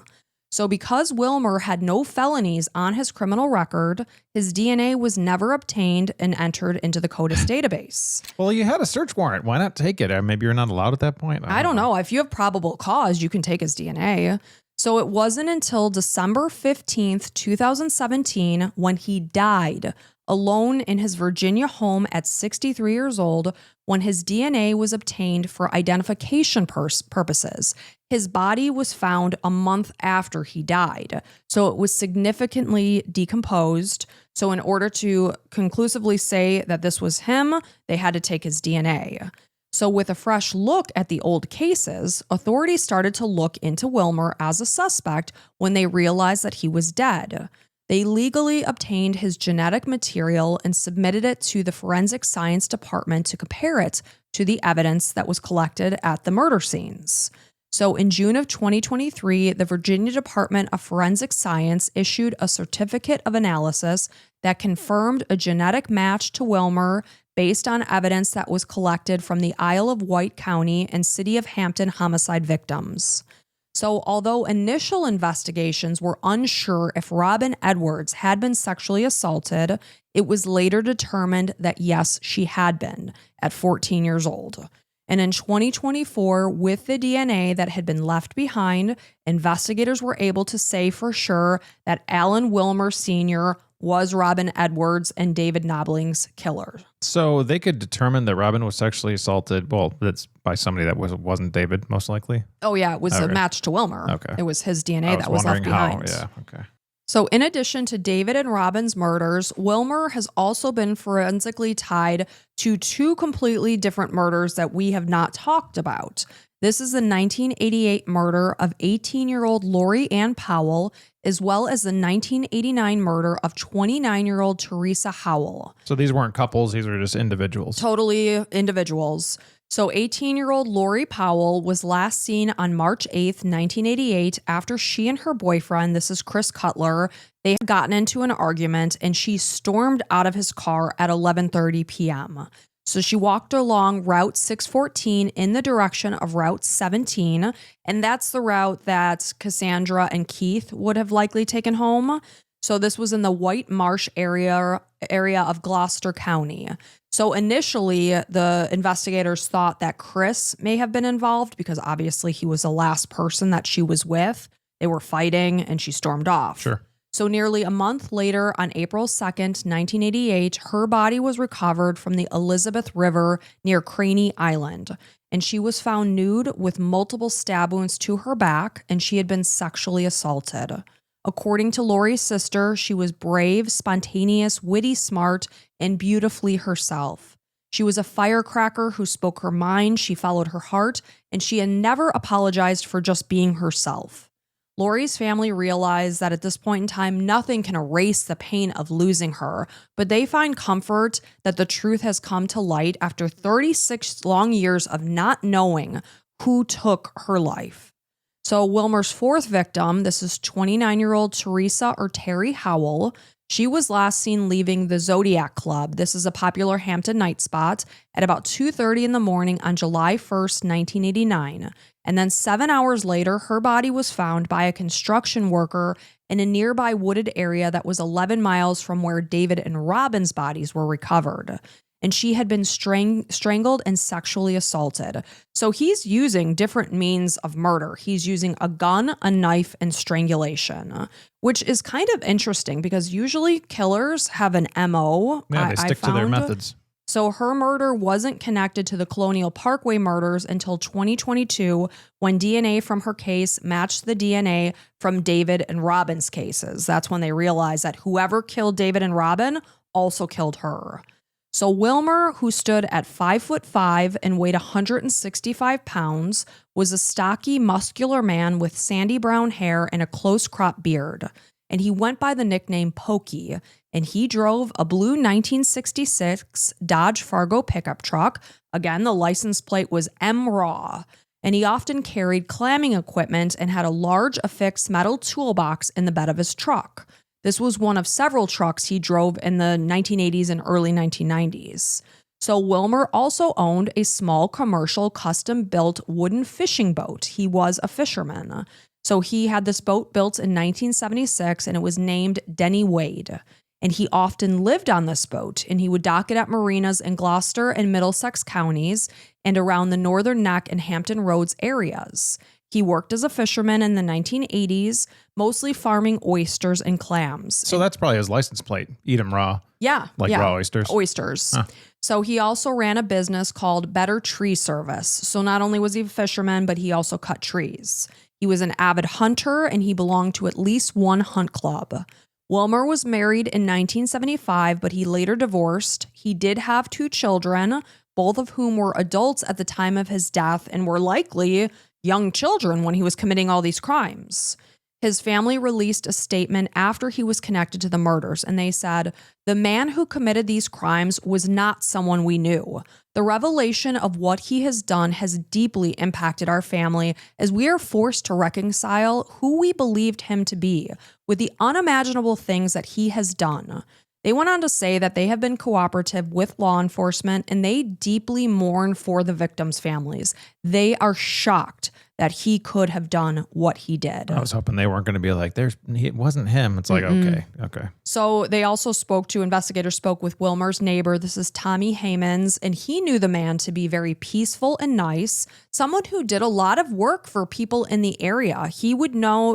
B: So because Wilmer had no felonies on his criminal record, his DNA was never obtained and entered into the CODIS database.
A: Well, you had a search warrant. Why not take it? Or maybe you're not allowed at that point?
B: I don't know. If you have probable cause, you can take his DNA. So it wasn't until December 15th, 2017, when he died alone in his Virginia home at 63 years old, when his DNA was obtained for identification purposes. His body was found a month after he died, so it was significantly decomposed. So in order to conclusively say that this was him, they had to take his DNA. So with a fresh look at the old cases, authorities started to look into Wilmer as a suspect when they realized that he was dead. They legally obtained his genetic material and submitted it to the forensic science department to compare it to the evidence that was collected at the murder scenes. So in June of 2023, the Virginia Department of Forensic Science issued a certificate of analysis that confirmed a genetic match to Wilmer based on evidence that was collected from the Isle of Wight County and City of Hampton homicide victims. So although initial investigations were unsure if Robin Edwards had been sexually assaulted, it was later determined that yes, she had been at 14 years old. And in 2024, with the DNA that had been left behind, investigators were able to say for sure that Alan Wilmer Sr. was Robin Edwards and David Knobling's killer.
A: So they could determine that Robin was sexually assaulted. Well, that's by somebody that wasn't David, most likely.
B: Oh, yeah. It was a match to Wilmer.
A: Okay.
B: It was his DNA that was left behind.
A: Yeah. Okay.
B: So in addition to David and Robin's murders, Wilmer has also been forensically tied to 2 completely different murders that we have not talked about. This is the 1988 murder of 18-year-old Lori Ann Powell, as well as the 1989 murder of 29-year-old Teresa Howell.
A: So these weren't couples, these were just individuals.
B: Totally individuals. So 18-year-old Lori Powell was last seen on March 8th, 1988, after she and her boyfriend, this is Chris Cutler, they had gotten into an argument and she stormed out of his car at 11:30 p.m. So she walked along Route 614 in the direction of Route 17, and that's the route that Cassandra and Keith would have likely taken home. So this was in the White Marsh area of Gloucester County. So initially, the investigators thought that Chris may have been involved because obviously he was the last person that she was with. They were fighting and she stormed off.
A: Sure.
B: So nearly a month later, on April 2nd, 1988, her body was recovered from the Elizabeth River near Craney Island. And she was found nude with multiple stab wounds to her back, and she had been sexually assaulted. According to Lori's sister, she was brave, spontaneous, witty, smart, and beautifully herself. She was a firecracker who spoke her mind, she followed her heart, and she had never apologized for just being herself. Lori's family realized that at this point in time, nothing can erase the pain of losing her, but they find comfort that the truth has come to light after 36 long years of not knowing who took her life. So Wilmer's 4th victim, this is 29-year-old Teresa or Terry Howell. She was last seen leaving the Zodiac Club. This is a popular Hampton night spot at about 2:30 in the morning on July 1st, 1989. And then 7 hours later, her body was found by a construction worker in a nearby wooded area that was 11 miles from where David and Robin's bodies were recovered. And she had been strangled and sexually assaulted. So he's using different means of murder. He's using a gun, a knife, and strangulation, which is kind of interesting because usually killers have an MO.
A: Yeah, they stick to their methods.
B: So her murder wasn't connected to the Colonial Parkway murders until 2022, when DNA from her case matched the DNA from David and Robin's cases. That's when they realized that whoever killed David and Robin also killed her. So Wilmer, who stood at 5'5" and weighed 165 pounds, was a stocky, muscular man with sandy brown hair and a close-cropped beard. And he went by the nickname Pokey, and he drove a blue 1966 Dodge Fargo pickup truck. Again, the license plate was M. Raw. And he often carried clamming equipment and had a large affixed metal toolbox in the bed of his truck. This was one of several trucks he drove in the 1980s and early 1990s. So Wilmer also owned a small commercial custom-built wooden fishing boat. He was a fisherman. So he had this boat built in 1976, and it was named Denny Wade. And he often lived on this boat, and he would dock it at marinas in Gloucester and Middlesex counties and around the Northern Neck and Hampton Roads areas. He worked as a fisherman in the 1980s, mostly farming oysters and clams.
A: So that's probably his license plate. Eat 'em raw.
B: Yeah.
A: Raw oysters.
B: Oysters.
A: Huh.
B: So he also ran a business called Better Tree Service. So not only was he a fisherman, but he also cut trees. He was an avid hunter, and he belonged to at least one hunt club. Wilmer was married in 1975, but he later divorced. He did have 2 children, both of whom were adults at the time of his death and were likely young children when he was committing all these crimes. His family released a statement after he was connected to the murders, and they said, "The man who committed these crimes was not someone we knew. The revelation of what he has done has deeply impacted our family as we are forced to reconcile who we believed him to be with the unimaginable things that he has done." They went on to say that they have been cooperative with law enforcement, and they deeply mourn for the victims' families. They are shocked that he could have done what he did.
A: I was hoping they weren't going to be like, it wasn't him. It's like, okay.
B: So they also investigators spoke with Wilmer's neighbor. This is Tommy Haymans, and he knew the man to be very peaceful and nice, someone who did a lot of work for people in the area. He would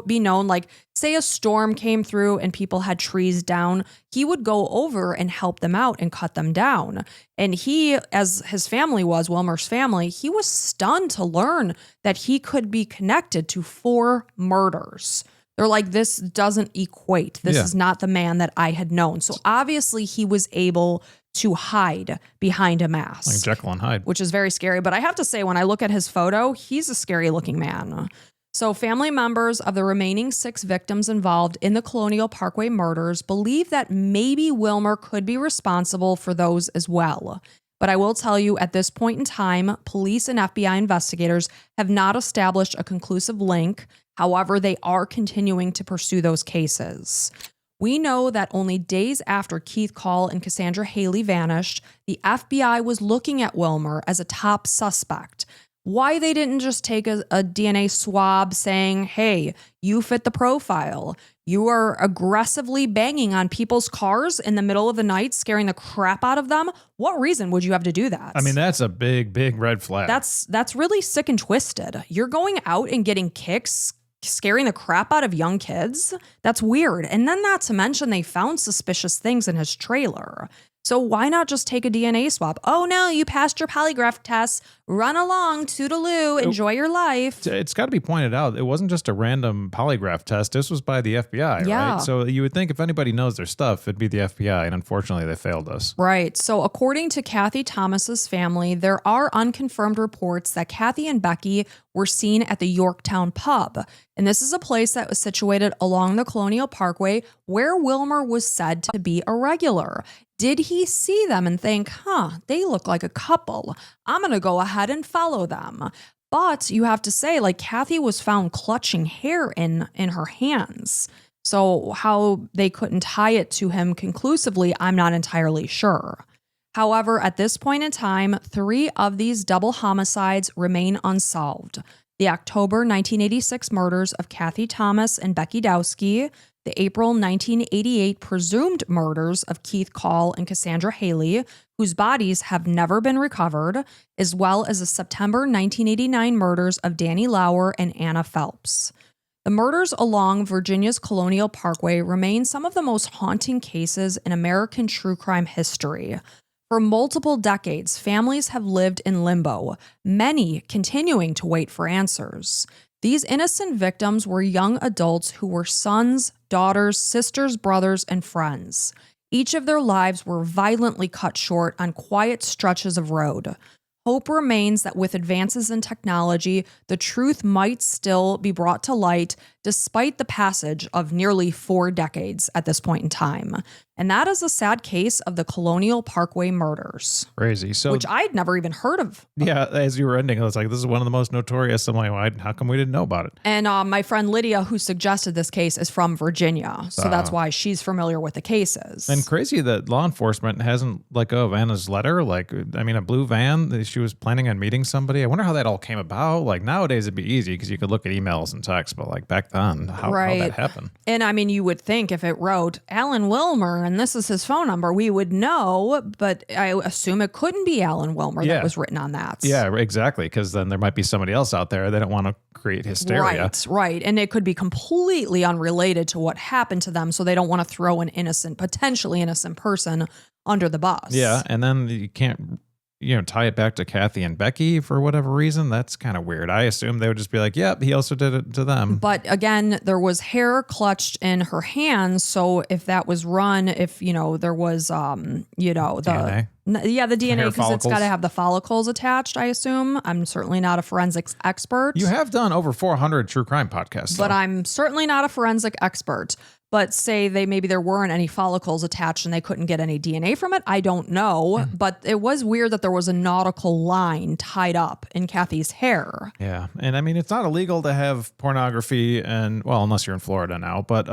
B: be known, like, say a storm came through and people had trees down, he would go over and help them out and cut them down. And he, as his family was, Wilmer's family, he was stunned to learn that he could be connected to 4 murders. They're like, this doesn't equate. This is not the man that I had known. So obviously he was able to hide behind a mask.
A: Like Jekyll and Hyde.
B: Which is very scary. But I have to say, when I look at his photo, he's a scary looking man. So family members of the remaining 6 victims involved in the Colonial Parkway murders believe that maybe Wilmer could be responsible for those as well. But I will tell you, at this point in time, police and FBI investigators have not established a conclusive link. However, they are continuing to pursue those cases. We know that only days after Keith Call and Cassandra Haley vanished, the FBI was looking at Wilmer as a top suspect. Why they didn't just take a DNA swab saying, hey, you fit the profile. You are aggressively banging on people's cars in the middle of the night, scaring the crap out of them. What reason would you have to do that?
A: I mean, that's a big, big red flag.
B: That's really sick and twisted. You're going out and getting kicks, scaring the crap out of young kids. That's weird. And then not to mention they found suspicious things in his trailer. So why not just take a DNA swab? Oh no, you passed your polygraph test. Run along, toodaloo, enjoy your life.
A: It's got to be pointed out, it wasn't just a random polygraph test. This was by the FBI, right? So you would think if anybody knows their stuff, it'd be the FBI, and unfortunately they failed us.
B: Right. So according to Kathy Thomas's family, there are unconfirmed reports that Kathy and Becky were seen at the Yorktown pub. And this is a place that was situated along the Colonial Parkway where Wilmer was said to be a regular. Did he see them and think, they look like a couple. I'm going to go ahead and follow them. But you have to say, like, Kathy was found clutching hair in her hands. So how they couldn't tie it to him conclusively, I'm not entirely sure. However, at this point in time, 3 of these double homicides remain unsolved. The October 1986 murders of Kathy Thomas and Becky Dowski, the April 1988 presumed murders of Keith Call and Cassandra Haley, whose bodies have never been recovered, as well as the September 1989 murders of Danny Lauer and Anna Phelps. The murders along Virginia's Colonial Parkway remain some of the most haunting cases in American true crime history. For multiple decades, families have lived in limbo, many continuing to wait for answers. These innocent victims were young adults who were sons, daughters, sisters, brothers, and friends. Each of their lives were violently cut short on quiet stretches of road. Hope remains that with advances in technology, the truth might still be brought to light despite the passage of nearly 4 decades at this point in time. And that is a sad case of the Colonial Parkway murders.
A: Crazy. So,
B: which I'd never even heard of.
A: Yeah, as you were ending, I was like, this is one of the most notorious. I'm like, how come we didn't know about it?
B: And my friend Lydia, who suggested this case, is from Virginia. So that's why she's familiar with the cases.
A: And crazy that law enforcement hasn't let go of Anna's letter. Like, I mean, a blue van, she was planning on meeting somebody. I wonder how that all came about. Like, nowadays it'd be easy because you could look at emails and texts, but like back then, how that happened.
B: And I mean, you would think if it wrote Alan Wilmer and this is his phone number, we would know, but I assume it couldn't be Alan Wilmer that was written on that.
A: Yeah, exactly. Because then there might be somebody else out there. They don't want to create hysteria.
B: Right. And it could be completely unrelated to what happened to them. So they don't want to throw an potentially innocent person under the bus.
A: Yeah. And then you can't, tie it back to Kathy and Becky for whatever reason. That's kind of weird. I assume they would just be like, yep, he also did it to them.
B: But again, there was hair clutched in her hands. So if that was run, if, there was, the
A: DNA.
B: The DNA, because it's got to have the follicles attached, I assume. I'm certainly not a forensics expert.
A: You have done over 400 true crime podcasts.
B: But I'm certainly not a forensic expert. But say maybe there weren't any follicles attached and they couldn't get any DNA from it. I don't know. But it was weird that there was a nautical line tied up in Kathy's hair.
A: Yeah. And I mean, it's not illegal to have pornography and, well, unless you're in Florida now, but,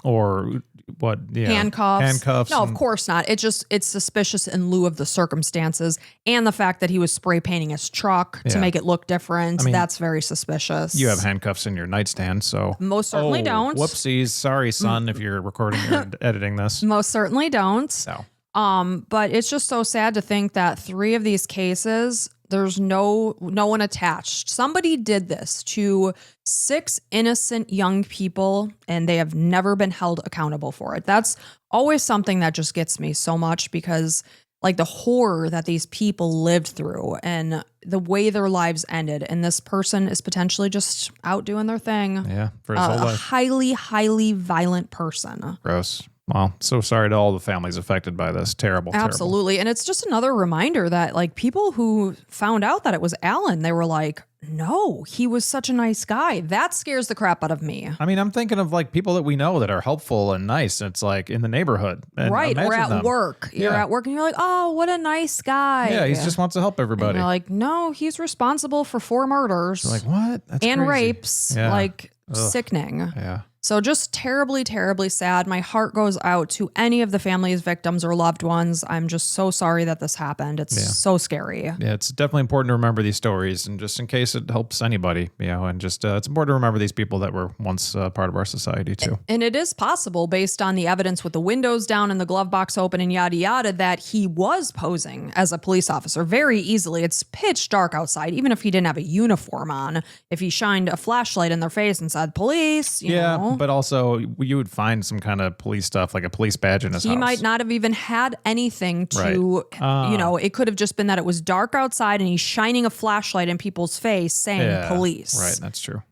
A: or what? Yeah, handcuffs.
B: No, of course not. It's suspicious in lieu of the circumstances and the fact that he was spray painting his truck to make it look different. I mean, that's very suspicious.
A: You have handcuffs in your nightstand, so.
B: Most certainly don't.
A: Whoopsies. Sorry, son, if you're recording or editing this.
B: Most certainly don't.
A: So.
B: But it's just so sad to think that 3 of these cases, there's no one attached. Somebody did this to 6 innocent young people, and they have never been held accountable for it. That's always something that just gets me so much because like the horror that these people lived through and the way their lives ended. And this person is potentially just out doing their thing.
A: Yeah, for his whole
B: A
A: life.
B: highly, highly violent person.
A: Gross. Well, so sorry to all the families affected by this. Terrible.
B: Absolutely. And it's just another reminder that like people who found out that it was Alan, they were like, no, he was such a nice guy. That scares the crap out of me.
A: I mean, I'm thinking of like people that we know that are helpful and nice. It's like in the neighborhood. And
B: Right. Or
A: imagine
B: at
A: them.
B: work. You're
A: Yeah.
B: at work and you're like, oh, what a nice guy.
A: Yeah, he just wants to help
B: And
A: everybody.
B: you're like, no, he's responsible for 4 murders
A: You're like, what? That's
B: and
A: crazy.
B: rapes.
A: Yeah.
B: Like
A: Ugh.
B: sickening.
A: Yeah.
B: So just terribly, terribly sad. My heart goes out to any of the family's victims or loved ones. I'm just so sorry that this happened. It's so scary.
A: Yeah, it's definitely important to remember these stories, and just in case it helps anybody, and just it's important to remember these people that were once part of our society too.
B: And it is possible, based on the evidence with the windows down and the glove box open and yada yada, that he was posing as a police officer very easily. It's pitch dark outside, even if he didn't have a uniform on. If he shined a flashlight in their face and said police, you know.
A: But also you would find some kind of police stuff, like a police badge in his house.
B: He might not have even had anything to, it could have just been that it was dark outside and he's shining a flashlight in people's face saying police.
A: Right, that's true.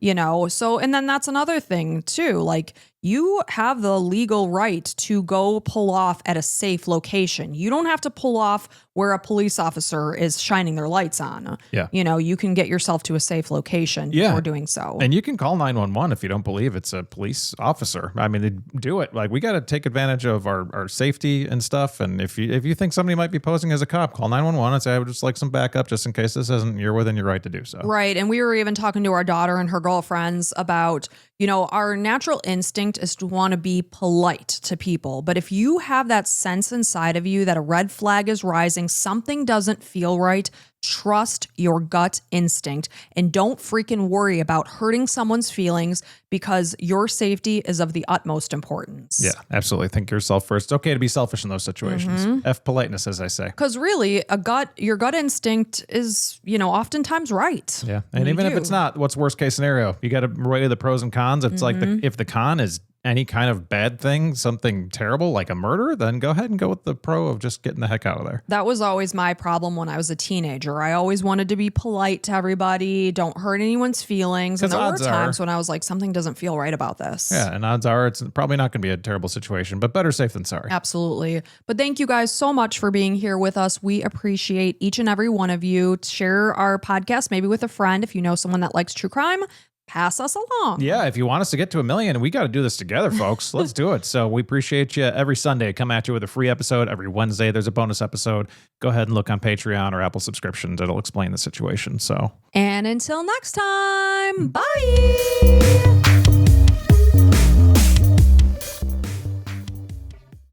B: So, and then that's another thing too. Like, you have the legal right to go pull off at a safe location. You don't have to pull off where a police officer is shining their lights on.
A: Yeah.
B: You can get yourself to a safe location before doing so.
A: And you can call 911 if you don't believe it's a police officer. I mean, they do it. Like, we got to take advantage of our safety and stuff. And if you think somebody might be posing as a cop, call 911 and say, I would just like some backup just in case this isn't, you're within your right to do so.
B: Right. And we were even talking to our daughter and her girlfriends about, our natural instinct is to want to be polite to people. But if you have that sense inside of you that a red flag is rising, something doesn't feel right, trust your gut instinct and don't freaking worry about hurting someone's feelings, because your safety is of the utmost importance.
A: Yeah, absolutely. Think yourself first. It's okay to be selfish in those situations. F politeness, as I say.
B: Because really, your gut instinct is, oftentimes right.
A: Yeah. And even if it's not, what's worst case scenario? You got to weigh the pros and cons. It's like if the con is any kind of bad thing, something terrible like a murder, then go ahead and go with the pro of just getting the heck out of there.
B: That was always my problem when I was a teenager. I always wanted to be polite to everybody, don't hurt anyone's feelings. And there were times when I was like, something doesn't feel right about this.
A: Yeah, and odds are it's probably not going to be a terrible situation, but better safe than sorry.
B: Absolutely. But thank you guys so much for being here with us. We appreciate each and every one of you. Share our podcast maybe with a friend. If you know someone that likes true crime, pass us along.
A: Yeah, if you want us to get to 1 million, we got to do this together, folks. Let's do it. So we appreciate you. Every Sunday, come at you with a free episode. Every Wednesday, there's a bonus episode. Go ahead and look on Patreon or Apple subscriptions. It'll explain the situation. So,
B: and until next time, bye.